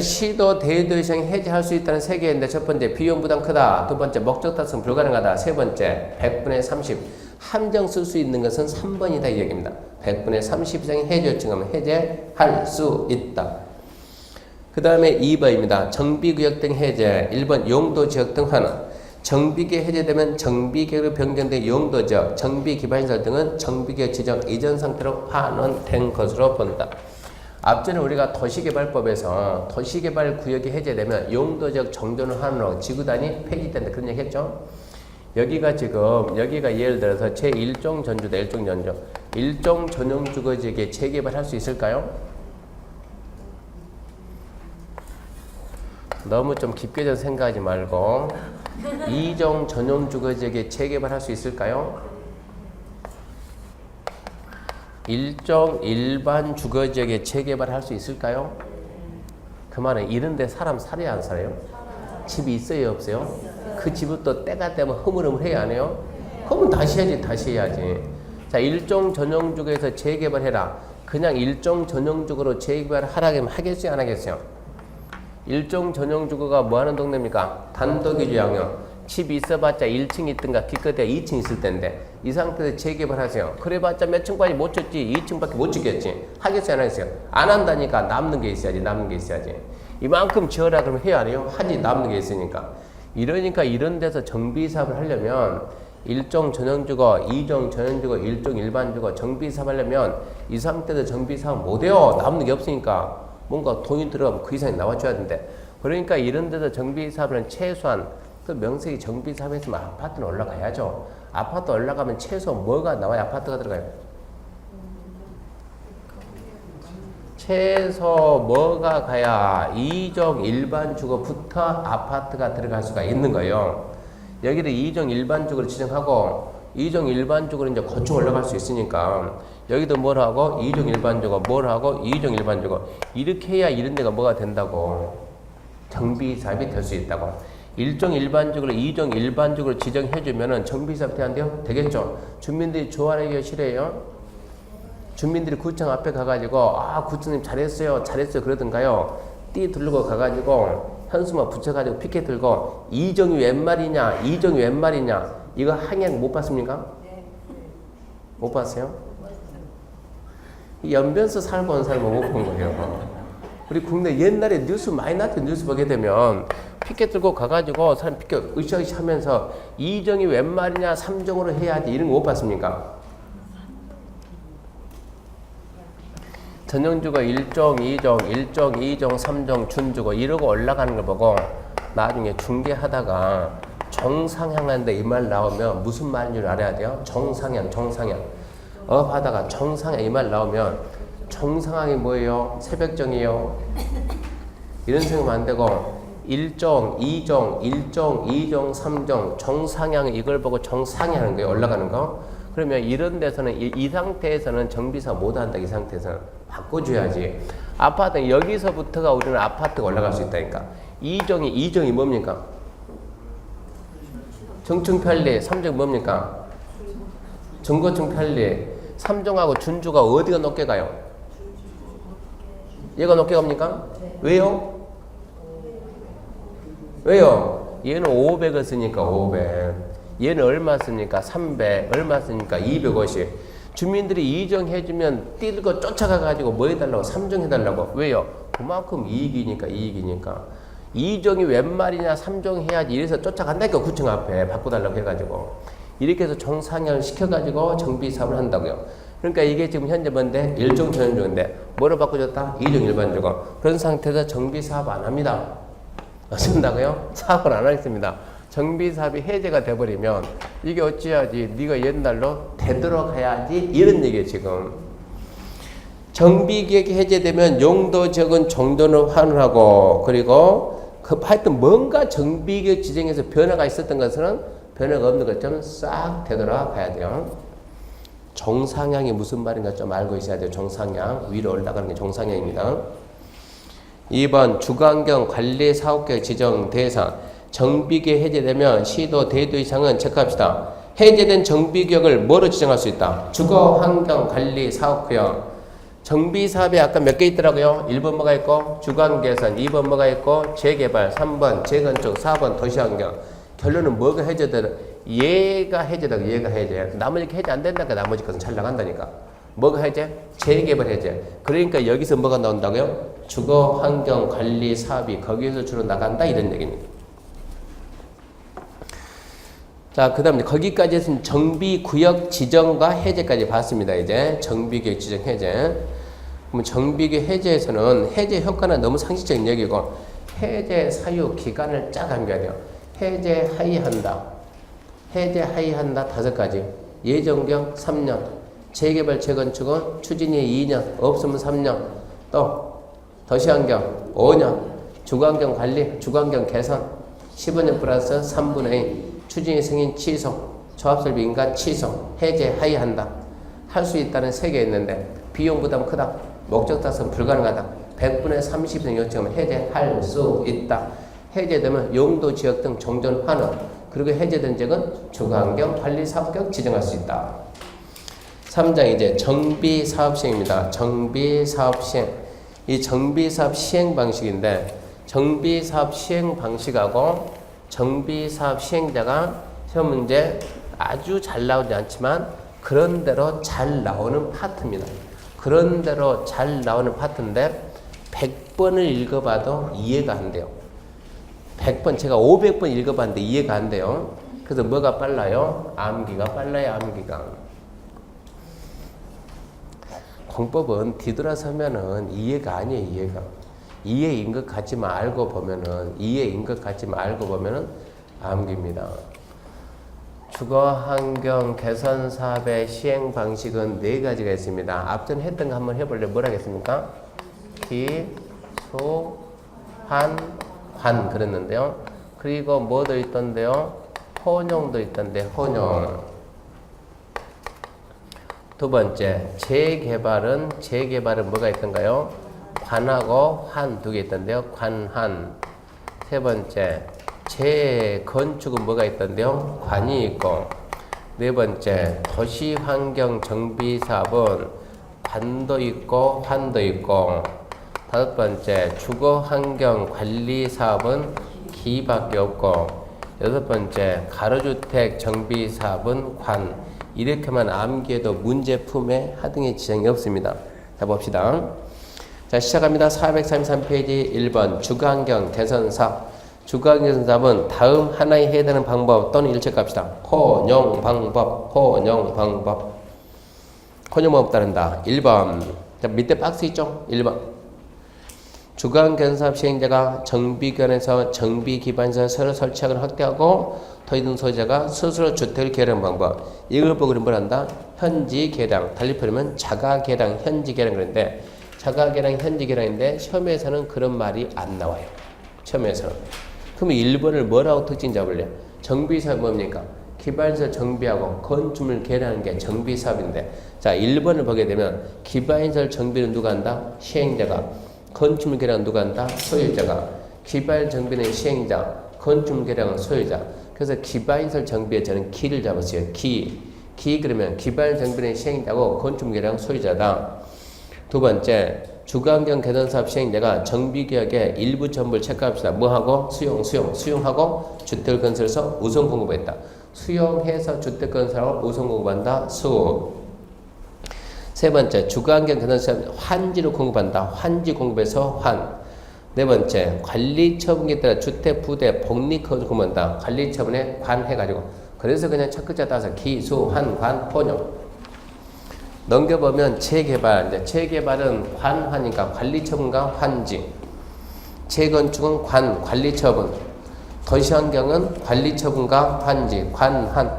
S1: 시도 대도 이상 해제할 수 있다는 세 개인데 첫 번째 비용 부담 크다. 두 번째 목적 달성 불가능하다. 세 번째 100분의 30 함정 쓸 수 있는 것은 3번이다 이 얘기입니다. 100분의 30 이상의 해제 요청하면 해제할 수 있다. 그 다음에 2번입니다. 정비구역 등 해제. 1번 용도지역 등 환원. 정비계획 해제되면 정비계획으로 변경된 용도지역, 정비기반시설 등은 정비계획 지정 이전 상태로 환원된 것으로 본다. 앞전에 우리가 도시개발법에서 도시개발구역이 해제되면 용도지역 정전을 환원으로 지구단위 폐지된다 그런 얘기 했죠. 여기가 예를 들어서 제1종 전주다. 1종 전주. 1종 전용주거지역에 재개발할 수 있을까요? 너무 좀 깊게 생각하지 말고 2종 전용주거지역에 재개발할 수 있을까요? 1종 일반 주거지역에 재개발할 수 있을까요? 그 말은 이런데 사람 살아야 안 살아요? 집이 있어요 없어요? 그 집은 또 때가 되면 흐물흐물해야 안 해요? 그러면 다시 해야지. 자 1종 전용주거에서 재개발해라. 그냥 1종 전용주거로 재개발하라 하면 하겠어요 안 하겠어요? 1종 전용주거가 뭐하는 동네입니까? 단독이주양요. 집이 있어봤자 1층 있든가 기껏해야 2층 있을 텐데 이 상태에서 재개발하세요. 그래봤자 몇 층까지 못 쳤지 2층밖에 못 짓겠지. 하겠어요 안 하겠어요? 안 한다니까 남는 게 있어야지. 이만큼 지어라 그러면 해야 안 해요? 하지 남는 게 있으니까. 이러니까 이런 데서 정비사업을 하려면 1종 전용주거, 2종 전용주거, 1종 일반주거 정비사업 하려면 이 상태에서 정비사업 못해요. 남는 게 없으니까. 뭔가 돈이 들어가면 그 이상이 나와줘야 되는데 그러니까 이런 데서 정비사업은 최소한 그 명색이 정비사업했으면 아파트는 올라가야죠. 아파트 올라가면 최소 뭐가 나와야 아파트가 들어가요? 최소 뭐가 가야 2종 일반 주거부터 아파트가 들어갈 수가 있는 거예요. 여기를 2종 일반 주거를 지정하고 2종 일반 주거로 이제 거쳐 올라갈 수 있으니까 여기도 뭘 하고 2종 일반 주거 뭘 하고 2종 일반 주거 이렇게 해야 이런 데가 뭐가 된다고 정비사업이 될 수 있다고. 1종 일반 주거를 2종 일반 주거로 지정해 주면은 정비사업 돼안돼요? 되겠죠. 주민들이 좋아하기 싫어요. 주민들이 구청 앞에 가가지고 구청님 잘했어요 그러던가요. 띠 두르고 가가지고 현수막 붙여가지고 피켓 들고 2종이 웬 말이냐 이거 항행 못 봤습니까? 못 봤어요? 연변서 살고 온 사람은 못 본 거예요. 우리 국내 옛날에 뉴스 많이 났던 뉴스 보게 되면 피켓 들고 가가지고 사람 피켓 으쌰으쌰 하면서 2종이 웬 말이냐 3종으로 해야지 이런 거 못 봤습니까? 전형주가 1종, 2종, 1종, 2종, 3종, 준주고 이러고 올라가는 걸 보고 나중에 중개하다가 정상향한데 이 말 나오면 무슨 말인 줄 알아야 돼요. 정상향, 정상향. 하다가 정상향 이 말 나오면 정상향이 뭐예요? 새벽정이에요. 이런 생각하면 안 되고 1종, 2종, 1종, 2종, 3종 정상향 이걸 보고 정상향하는 거예요. 올라가는 거. 그러면 이런 데서는 이 상태에서는 정비사 못한다. 이 상태에서는 바꿔줘야지. 아파트는 여기서부터가 우리는 아파트가 올라갈 수 있다니까. 2종이 뭡니까? 정층 편리. 3종 뭡니까? 정거층 편리. 3종하고 준주가 어디가 높게 가요? 얘가 높게 갑니까? 왜요? 왜요? 얘는 500을 쓰니까 500. 얘는 얼마 쓰니까 300. 얼마 쓰니까 250. 주민들이 이정해주면 뛰고 쫓아가가지고 뭐 해달라고? 3종 해달라고. 왜요? 그만큼 이익이니까. 이종이 웬 말이냐? 3종 해야지. 이래서 쫓아간다니까. 구청 앞에 바꿔달라고 해가지고. 이렇게 해서 정상향을 시켜가지고 정비사업을 한다고요. 그러니까 이게 지금 현재 뭔데? 1종 전용주인데 뭐로 바꿔줬다? 2종 일반주고. 그런 상태에서 정비사업 안 합니다. 어쩐다고요? 사업을 안 하겠습니다. 정비사업이 해제가 돼버리면 이게 어찌해야지? 네가 옛날로 되돌아가야지. 이런 얘기예요 지금. 정비계획이 해제되면 용도 적은 정도는 환원하고 그리고 하여튼 뭔가 정비계획 지정에서 변화가 있었던 것은 변화가 없는 것처럼 싹 되돌아가야 돼요. 정상향이 무슨 말인가 좀 알고 있어야 돼요. 정상향. 위로 올라가는 게 정상향입니다. 2번 주거환경 관리 사업계획 지정 대상. 정비계획 해제되면 시도 대도 이상은 체크합시다. 해제된 정비계획을 뭐로 지정할 수 있다? 주거환경 관리 사업계획. 정비사업에 아까 몇 개 있더라고요. 1번 뭐가 있고 주거환경 개선, 2번 뭐가 있고 재개발, 3번 재건축, 4번 도시환경. 결론은 뭐가 해제되나? 얘가 해제되고 얘가 해제. 나머지 해제 안 된다니까. 나머지 것은 잘 나간다니까. 뭐가 해제? 재개발 해제. 그러니까 여기서 뭐가 나온다고요? 주거환경관리 사업이 거기에서 주로 나간다 이런 얘기입니다. 자, 그 다음에 거기까지 해서 정비구역 지정과 해제까지 봤습니다. 이제 정비구역 지정 해제. 그럼 정비구역 해제에서는 해제 효과는 너무 상식적인 얘기고 해제 사유 기간을 쫙 암기해야 돼요. 해제 하이한다. 해제 하이한다 5가지. 예정경 3년. 재개발 재건축은 추진이 2년. 없으면 3년. 또 도시환경 5년. 주거환경 관리, 주거환경 개선 15년 플러스 3분의 2. 추진이 승인 취소. 조합설비 인가 취소. 해제 하이한다. 할 수 있다는 3개 있는데 비용 부담 크다. 목적 달성 불가능하다. 100분의 30의 요청은 해제할 수 있다. 해제되면 용도 지역 등 종전 환원. 그리고 해제된 지역은 주거환경 관리 사업계획 지정할 수 있다. 3장 이제 정비사업 시행입니다. 정비사업 시행. 이 정비사업 시행 방식인데 정비사업 시행 방식하고 정비사업 시행자가 시험 문제 아주 잘 나오지 않지만 그런대로 잘 나오는 파트입니다. 그런대로 잘 나오는 파트인데 100번을 읽어봐도 이해가 안 돼요. 100번, 제가 500번 읽어봤는데 이해가 안 돼요. 그래서 뭐가 빨라요? 암기가 빨라요, 암기가. 공법은 뒤돌아서면은 이해가 아니에요, 이해가. 이해인 것 같지만 알고 보면은, 이해인 것 같지만 알고 보면은 암기입니다. 주거환경 개선 사업의 시행 방식은 4가지가 있습니다. 앞전 했던 거 한번 해볼래요? 뭐라 하겠습니까? 기, 소, 한, 관 그랬는데요. 그리고 뭐도 있던데요? 혼용도 있던데 혼용. 두 번째 재개발은 뭐가 있던가요? 관하고 한 2개 있던데요. 관한. 세 번째 재건축은 뭐가 있던데요? 관이 있고. 네 번째 도시환경 정비사업은 관도 있고 환도 있고. 5번째 주거환경 관리 사업은 기밖에 없고. 6번째 가로주택 정비 사업은 관. 이렇게만 암기해도 문제품에 하등의 지장이 없습니다. 자 봅시다. 자 시작합니다. 433페이지 1번 주거환경 개선 사업. 주거환경 개선 사업은 다음 하나에 해당하는 방법 또는 일체 값이다. 혼용 방법. 혼용 방법 따른다. 1번 자, 밑에 박스 있죠? 1번. 주관견사업 시행자가 정비견에서 정비 기반시설 새로 설치하거나 확대하고 토지 등 소유자가 스스로 주택을 개량 방법. 이걸 보고 뭘 한다? 현지 개량. 달리 표현하면 자가 개량, 현지 개량 그런데 자가 개량, 현지 개량인데 시험에서는 그런 말이 안 나와요. 시험에서는. 그러면 1번을 뭐라고 특징 잡을래? 정비사업 뭡니까? 기반시설 정비하고 건축물 개량하는 게 정비사업인데 자 1번을 보게 되면 기반시설 정비는 누가 한다? 시행자가. 건축물 개량은 누가 한다? 소유자가. 기반 정비는 시행자, 건축물 개량은 소유자. 그래서 기반시설 정비에 저는 기를 잡았어요. 기 그러면 기반 정비는 시행자고 건축물 개량은 소유자다. 두 번째, 주거환경 개선 사업 시행자가 정비계획의 일부 전부를 체크합시다. 뭐하고? 수용하고 주택 건설에서 우선 공급했다. 수용해서 주택 건설하고 우선 공급한다. 세 번째, 주거환경 개선 사업 환지로 공급한다. 환지 공급에서 환. 네 번째, 관리 처분에 따라 주택 부대 복리 건설 공급한다. 관리 처분에 관해가지고. 그래서 그냥 첫 글자 따서 기, 수, 환, 관, 혼용. 넘겨보면 재개발. 이제 재개발은 관하니까 관리처분과 환지. 재건축은 관리처분. 도시환경은 관리처분과 환지, 관한.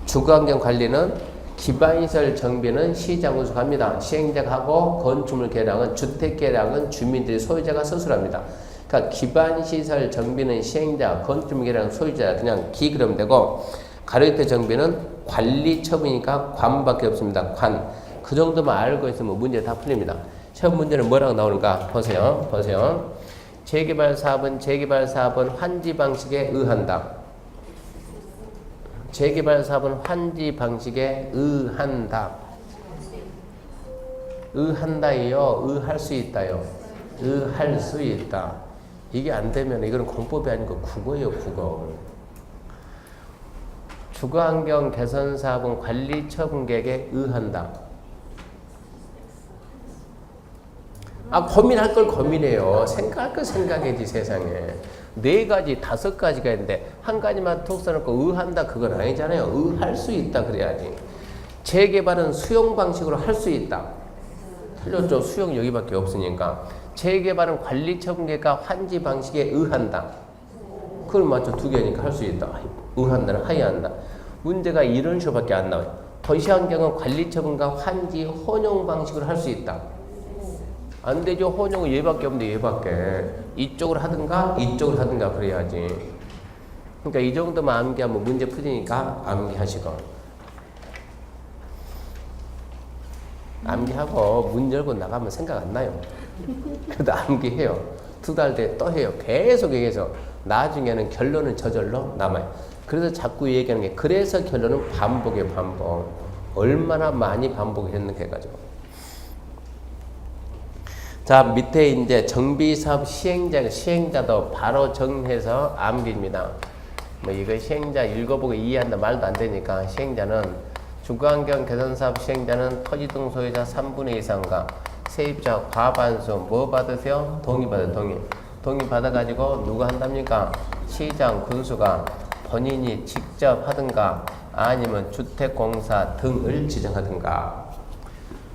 S1: 주거환경 관리는 기반시설 정비는 시장으로 합니다. 시행자가 하고 건축물 개량은 주택 개량은 주민들이 소유자가 스스로 합니다. 그러니까 기반시설 정비는 시행자, 건축물 개량은 소유자. 그냥 기 그러면 되고 가로밑에 정비는 관리처분이니까 관밖에 없습니다. 관. 그 정도만 알고 있으면 문제 다 풀립니다. 시험 문제는 뭐라고 나오는가? 보세요. 재개발 사업은 환지 방식에 의한다. 재개발 사업은 환지 방식에 의한다. 의한다예요. 의할 수 있다요. 의할 수 있다. 이게 안 되면 이거는 공법이 아니고 국어예요, 국어. 주거환경 개선 사업은 관리 처분 계획에 의한다. 고민할 걸 고민해요. 생각할 걸 생각해야지 세상에. 4가지, 5가지가 있는데 한 가지만 톡 써놓고 의한다 그건 아니잖아요. 의할 수 있다 그래야지. 재개발은 수용 방식으로 할 수 있다. 틀렸죠. 수용 여기밖에 없으니까. 재개발은 관리 처분 계획과 환지 방식에 의한다. 그걸 맞죠. 2개니까 할 수 있다. 의한다는 하야한다. 문제가 이런 식으로밖에 안 나와요. 도시환경은 관리 처분과 환지 혼용 방식으로 할 수 있다. 안 되죠. 혼용은 얘밖에 없는데 얘밖에. 이쪽으로 하든가 이쪽으로 하든가 그래야지. 그러니까 이 정도만 암기하면 문제 풀리니까 암기하시고. 암기하고 문 열고 나가면 생각 안 나요. 그래도 암기해요. 2달 뒤에 또 해요. 계속 얘기해서 나중에는 결론은 저절로 남아요. 그래서 자꾸 얘기하는 게 그래서 결론은 반복이에요. 반복. 얼마나 많이 반복했는가 해가지고. 자, 밑에 이제 정비사업 시행자도 바로 정해서 암기입니다. 뭐 이거 시행자 읽어보고 이해한다 말도 안 되니까 시행자는 주거환경 개선사업 시행자는 토지 등 소유자 3분의 2 이상과 세입자 과반수 뭐 받으세요? 동의 받아요. 동의 받아가지고 누가 한답니까? 시장 군수가 본인이 직접 하든가 아니면 주택공사 등을 지정하든가.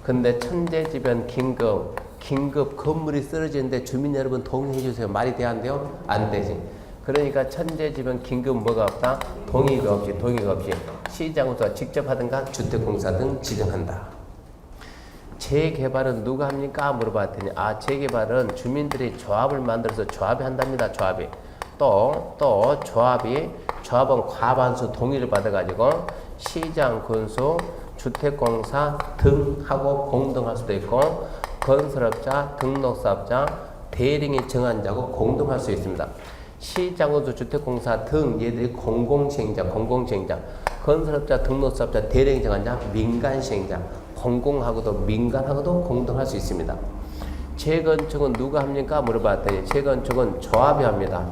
S1: 근데 천재지변 긴급 건물이 쓰러지는데 주민 여러분 동의해 주세요. 말이 돼야 안 돼요? 안 되지. 그러니까 천재지변 긴급 뭐가 없다? 동의가 없이 시장부터 직접 하든가 주택공사 등 지정한다. 재개발은 누가 합니까? 물어봤더니 재개발은 주민들이 조합을 만들어서 조합이 한답니다. 조합이. 또 조합은 과반수 동의를 받아가지고 시장, 군수, 주택공사 등하고 공동할 수도 있고 건설업자, 등록사업자, 대리인이 정한 자고 공동할 수 있습니다. 시장으로도 주택공사 등 얘들이 공공시행자, 건설업자, 등록사업자, 대리인이 정한 자, 민간시행자, 공공하고도 민간하고도 공동할 수 있습니다. 재건축은 누가 합니까? 물어봤더니 재건축은 조합이 합니다.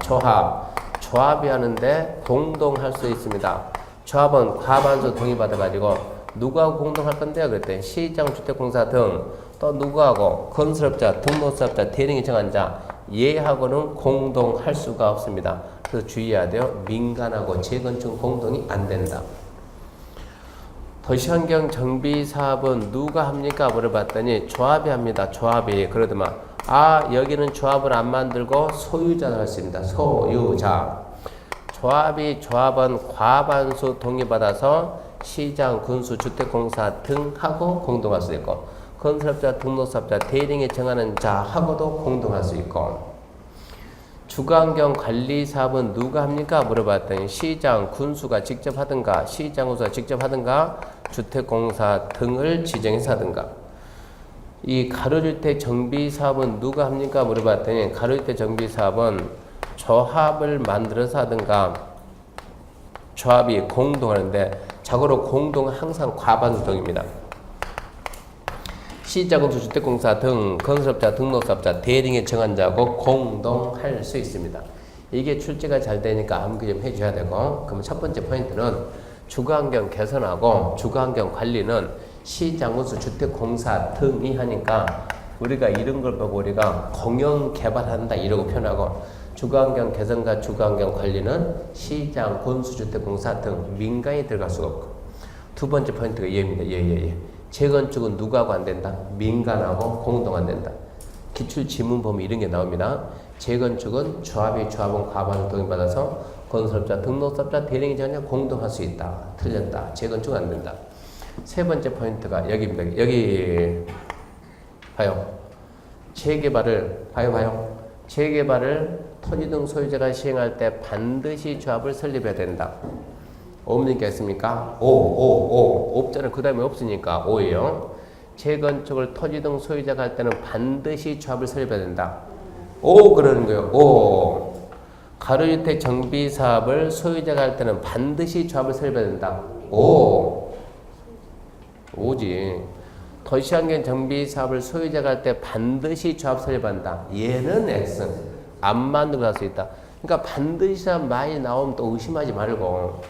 S1: 조합이 하는데 공동할 수 있습니다. 조합은 과반수 동의받아가지고 누구하고 공동할 건데요? 그랬더니 시장, 주택공사 등 또 누구하고 건설업자, 등록사업자, 대리인이 정한 자 얘하고는 공동할 수가 없습니다. 그래서 주의해야 돼요. 민간하고 재건축 공동이 안 된다. 도시환경 정비 사업은 누가 합니까? 물어봤더니 조합이 합니다. 조합이. 그러더만 아 여기는 조합을 안 만들고 소유자가 할 수 있습니다. 소유자. 조합은 과반수 동의받아서 시장, 군수, 주택공사 등하고 공동할 수 있고 건설업자, 등록사업자, 대리인이 정하는 자하고도 공동할 수 있고 주거환경 관리 사업은 누가 합니까? 물어봤더니 시장, 군수가 직접 하든가 시장, 군수가 직접 하든가 주택공사 등을 지정해서 하든가 이 가로주택 정비 사업은 누가 합니까? 물어봤더니 가로주택 정비 사업은 조합을 만들어서 하든가 조합이 공동하는데 자고로 공동은 항상 과반수동입니다. 시장, 군수, 주택공사 등 건설업자, 등록사업자, 대리인이 정한 자고 공동할 수 있습니다. 이게 출제가 잘 되니까 암기 좀 해줘야 되고 그럼 첫 번째 포인트는 주거환경 개선하고 주거환경 관리는 시장, 군수, 주택공사 등이 하니까 우리가 이런 걸 보고 우리가 공영 개발한다 이러고 표현하고 주거환경 개선과 주거환경 관리는 시장, 군수, 주택공사 등 민간이 들어갈 수가 없고 두 번째 포인트가 얘입니다. 재건축은 누구하고 안 된다? 민간하고 공동 안 된다. 기출 지문 보면 이런 게 나옵니다. 재건축은 조합은 과반수 동의받아서 건설업자, 등록사업자, 대리인이 전혀 공동할 수 있다. 틀렸다. 재건축은 안 된다. 세 번째 포인트가 여기입니다. 여기 봐요. 재개발을 토지 등 소유자가 시행할 때 반드시 조합을 설립해야 된다. 없는 게 있습니까? 없잖아요. 그 다음에 없으니까 오예요. 재건축을 토지 등 소유자가 할 때는 반드시 조합을 설립해야 된다. 그러는 거예요. 가로주택 정비 사업을 소유자가 할 때는 반드시 조합을 설립해야 된다. 오지. 도시환경 정비 사업을 소유자가 할 때 반드시 조합 설립한다. 얘는 X. 안 만들고 할 수 있다. 그러니까 반드시 많이 나오면 또 의심하지 말고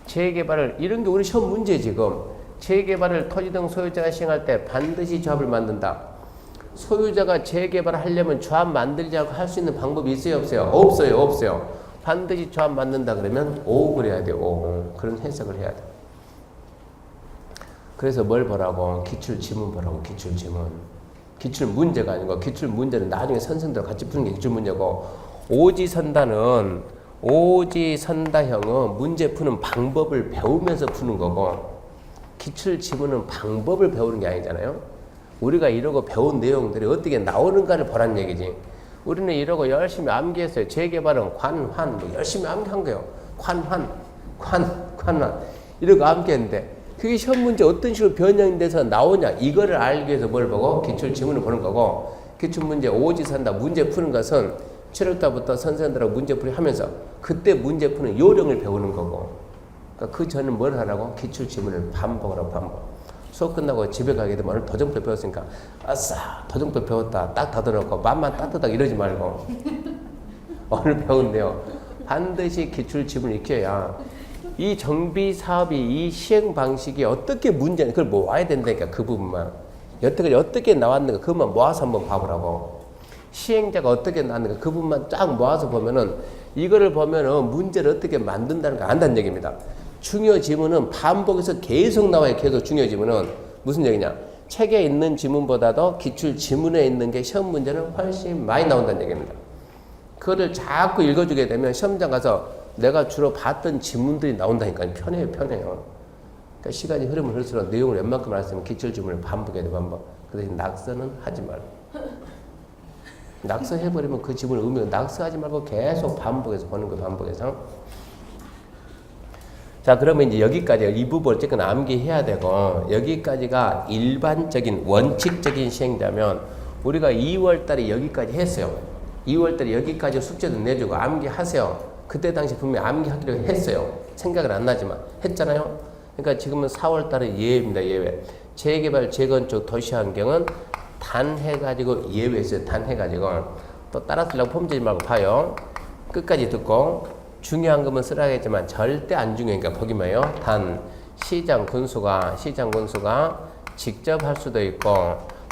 S1: 재개발을 이런 게 우리 시험 문제 지금 재개발을 토지 등 소유자가 시행할 때 반드시 조합을 만든다. 소유자가 재개발을 하려면 조합 만들지 않고 할 수 있는 방법이 있어요? 없어요? 없어요. 반드시 조합 만든다 그러면 그래야 돼요. 그런 해석을 해야 돼. 그래서 뭘 보라고? 기출지문 보라고. 기출지문. 기출문제가 아니고 기출문제는 나중에 선생님들 같이 푸는 게 기출문제고 오지선다형은 문제 푸는 방법을 배우면서 푸는 거고 기출지문은 방법을 배우는 게 아니잖아요. 우리가 이러고 배운 내용들이 어떻게 나오는가를 보라는 얘기지. 우리는 이러고 열심히 암기했어요. 재개발은 열심히 암기한 거예요. 관환 이러고 암기했는데 그게 시험 문제 어떤 식으로 변형이 돼서 나오냐 이거를 알기 위해서 뭘 보고 기출지문을 보는 거고 기출문제 오지선다 문제 푸는 것은 7월달부터 선생님들하고 문제풀이 하면서 그때 문제 푸는 요령을 배우는 거고 그러니까 그 전에 뭘 하라고? 기출지문을 반복하라고 반복. 수업 끝나고 집에 가게 되면 오늘 도정표 배웠으니까 아싸 도정표 배웠다 딱 닫아놓고 맘만 따뜻하게 이러지 말고 오늘 배운 내용 반드시 기출지문을 익혀야 이 정비 사업이 이 시행 방식이 어떻게 문제는 그걸 모아야 된다니까 그 부분만 여태까지 어떻게 나왔는가 그것만 모아서 한번 봐보라고. 시행자가 어떻게 나왔는가 그 부분만 쫙 모아서 보면은 이거를 보면은 문제를 어떻게 만든다는 걸 안다는 얘기입니다. 중요 지문은 반복해서 계속 나와요. 계속 중요 지문은 무슨 얘기냐? 책에 있는 지문보다도 기출 지문에 있는 게 시험 문제는 훨씬 많이 나온다는 얘기입니다. 그거를 자꾸 읽어주게 되면 시험장 가서 내가 주로 봤던 지문들이 나온다니까요. 편해요. 그러니까 시간이 흐르면 흐를수록 내용을 웬만큼 알았으면 기출 지문을 반복해야 돼. 그 대신 낙서는 하지 말고. 낙서해버리면 그 지문을 의미가 낙서하지 말고 계속 반복해서 보는 거예요. 반복해서. 자, 그러면 이제 여기까지 이 부분을 어쨌든 암기해야 되고 여기까지가 일반적인 원칙적인 시행자면 우리가 2월 달에 여기까지 했어요. 2월 달에 여기까지 숙제도 내주고 암기하세요. 그때 당시 분명히 암기하기로 했어요. 생각은 안 나지만 했잖아요. 그러니까 지금은 4월 달에 예외입니다. 예외. 재개발, 재건축, 도시환경은 단 해가지고 예외했어요. 단 해가지고 또 따라 쓰려고 폼지지 말고 봐요. 끝까지 듣고 중요한 거면 쓰라겠지만 절대 안 중요하니까 보기만 해요. 단 시장 군수가 직접 할 수도 있고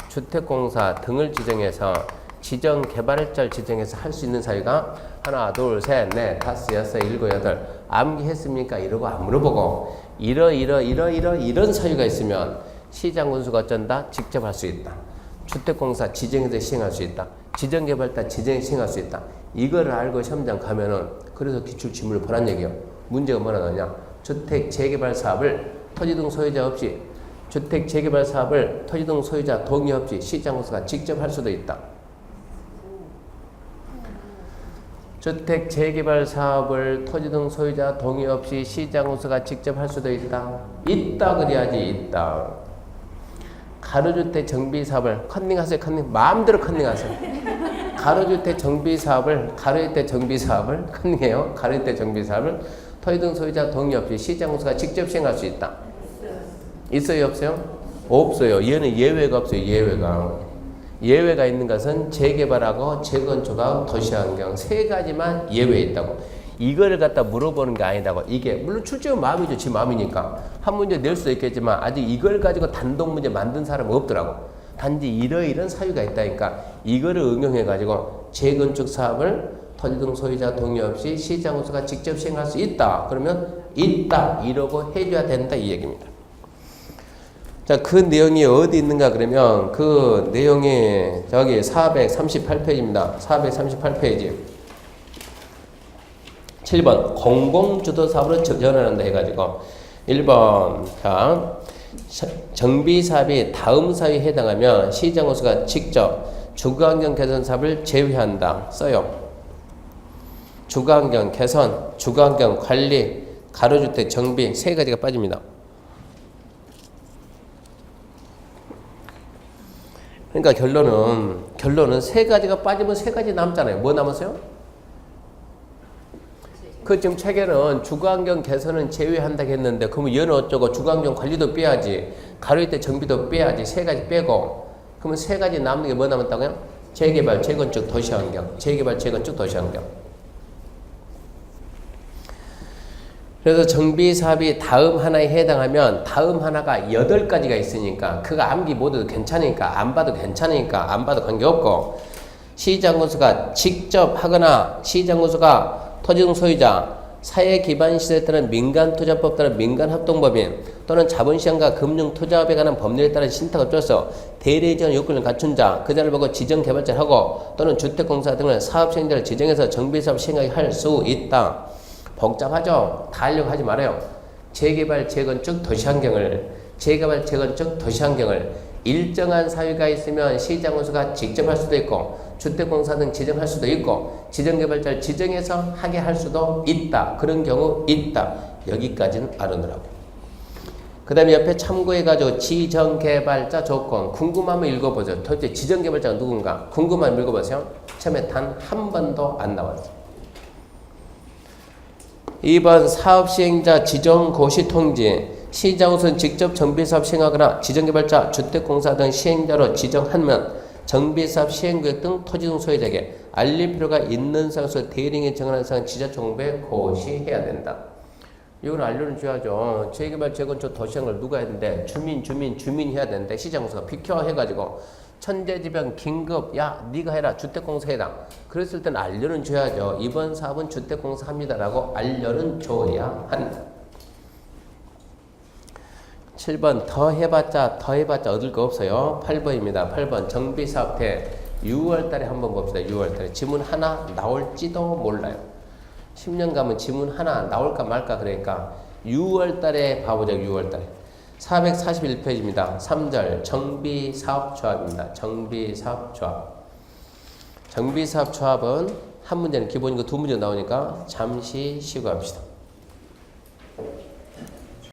S1: 주택공사 등을 지정해서 지정 개발일자를 지정해서 할 수 있는 사유가 하나, 둘, 셋, 넷, 다섯, 여섯, 일곱, 여덟 암기했습니까? 이러고 안 물어보고 이런 사유가 있으면 시장군수가 어쩐다? 직접 할 수 있다. 주택공사 지정에서 시행할 수 있다. 지정개발자 지정에 시행할 수 있다. 이거를 알고 시험장 가면은 그래서 기출지문을 보란 얘기예요. 문제가 뭐라 나오냐? 주택 재개발 사업을 토지 등 소유자 없이 주택 재개발 사업을 토지 등 소유자 동의 없이 시장군수가 직접 할 수도 있다. 주택 재개발 사업을 토지 등 소유자 동의 없이 시장군수가 직접 할 수도 있다. 있다 그래야지 있다. 가로주택 정비 사업을 컨닝하세요. 컨닝 마음대로 컨닝하세요. 가로주택 정비 사업을 컨닝해요. 가로주택 정비 사업을 토지 등 소유자 동의 없이 시장군수가 직접 시행할 수 있다. 있어요 없어요? 없어요. 얘는 예외가 없어요. 예외가 있는 것은 재개발하고 재건축하고 도시환경 세 가지만 예외 있다고. 이거를 갖다 물어보는 게 아니다고. 이게 물론 출제는 마음이죠. 지 마음이니까 한 문제 낼 수도 있겠지만 아직 이걸 가지고 단독 문제 만든 사람은 없더라고. 단지 이러이런 사유가 있다니까 이거를 응용해 가지고 재건축 사업을 토지 등 소유자 동의 없이 시장군수가 직접 시행할 수 있다. 그러면 있다 이러고 해줘야 된다 이 얘기입니다. 자, 그 내용이 어디 있는가 그러면 그 내용이 저기 438페이지입니다. 438페이지. 7번 공공주도 사업으로 전환한다 해가지고 1번 자 정비사업이 다음 사유에 해당하면 시장군수가 직접 주거환경 개선 사업을 제외한다 써요. 주거환경 개선, 주거환경 관리, 가로주택 정비 세 가지가 빠집니다. 그러니까 결론은 세 가지가 빠지면 세 가지 남잖아요. 뭐 남았어요? 그 지금 책에는 주거환경 개선은 제외한다고 했는데 그러면 얘는 어쩌고 주거환경 관리도 빼야지 가로주택 정비도 빼야지 세 가지 빼고 그러면 세 가지 남는 게 뭐 남았다고요? 재개발, 재건축, 도시환경 재개발, 재건축, 도시환경. 그래서 정비사업이 다음 하나에 해당하면 다음 하나가 8가지가 있으니까 그거 암기 모두 괜찮으니까 안 봐도 괜찮으니까 안 봐도 관계없고 시장군수가 직접 하거나 시장군수가 토지 등 소유자 사회기반시설에 따른 민간투자법 따른 민간합동법인 또는 자본시장과 금융투자업에 관한 법률에 따른 신탁을 줘서 대리전 요건을 갖춘 자 그 자를 보고 지정개발자를 하고 또는 주택공사 등을 사업시행자를 지정해서 정비사업 시행하게 할 수 있다. 복잡하죠? 다 하려고 하지 말아요. 재개발, 재건축, 도시환경을 재개발, 재건축, 도시환경을 일정한 사유가 있으면 시장군수가 직접 할 수도 있고 주택공사 등 지정할 수도 있고 지정개발자를 지정해서 하게 할 수도 있다. 그런 경우 있다. 여기까지는 알아놓으라고. 그 다음에 옆에 참고해가지고 지정개발자 조건 궁금하면 읽어보세요. 도대체 지정개발자가 누군가 궁금하면 읽어보세요. 처음에 단 한 번도 안 나왔어요. 2번 사업시행자 지정고시 통지 시장군수는 직접 정비사업 시행하거나 지정개발자, 주택공사 등 시행자로 지정하면 정비사업 시행구역 등 토지 등 소유자에게 알릴 필요가 있는 사항에서 대리인이 정하는 사항 지자정부에 고시해야 된다. 이건 알려는 줘야죠. 재개발, 재건축, 도시환경을 누가 해야 되는데 주민 해야 되는데 시장군수가 비켜 해가지고 천재지변 긴급 야 네가 해라 주택공사 해라 그랬을 때는 알려는 줘야죠. 이번 사업은 주택공사 합니다라고 알려는 줘야 한다. 7번 더 해봤자 얻을 거 없어요. 8번입니다. 8번 정비사업태 6월달에 한번 봅시다. 6월달에 지문 하나 나올지도 몰라요. 10년 가면 지문 하나 나올까 말까 그러니까 6월달에 봐보자. 6월달에 441페이지입니다. 3절 정비사업조합입니다. 정비사업조합. 정비사업조합은 한 문제는 기본이고 두 문제 나오니까 잠시 쉬고 합시다.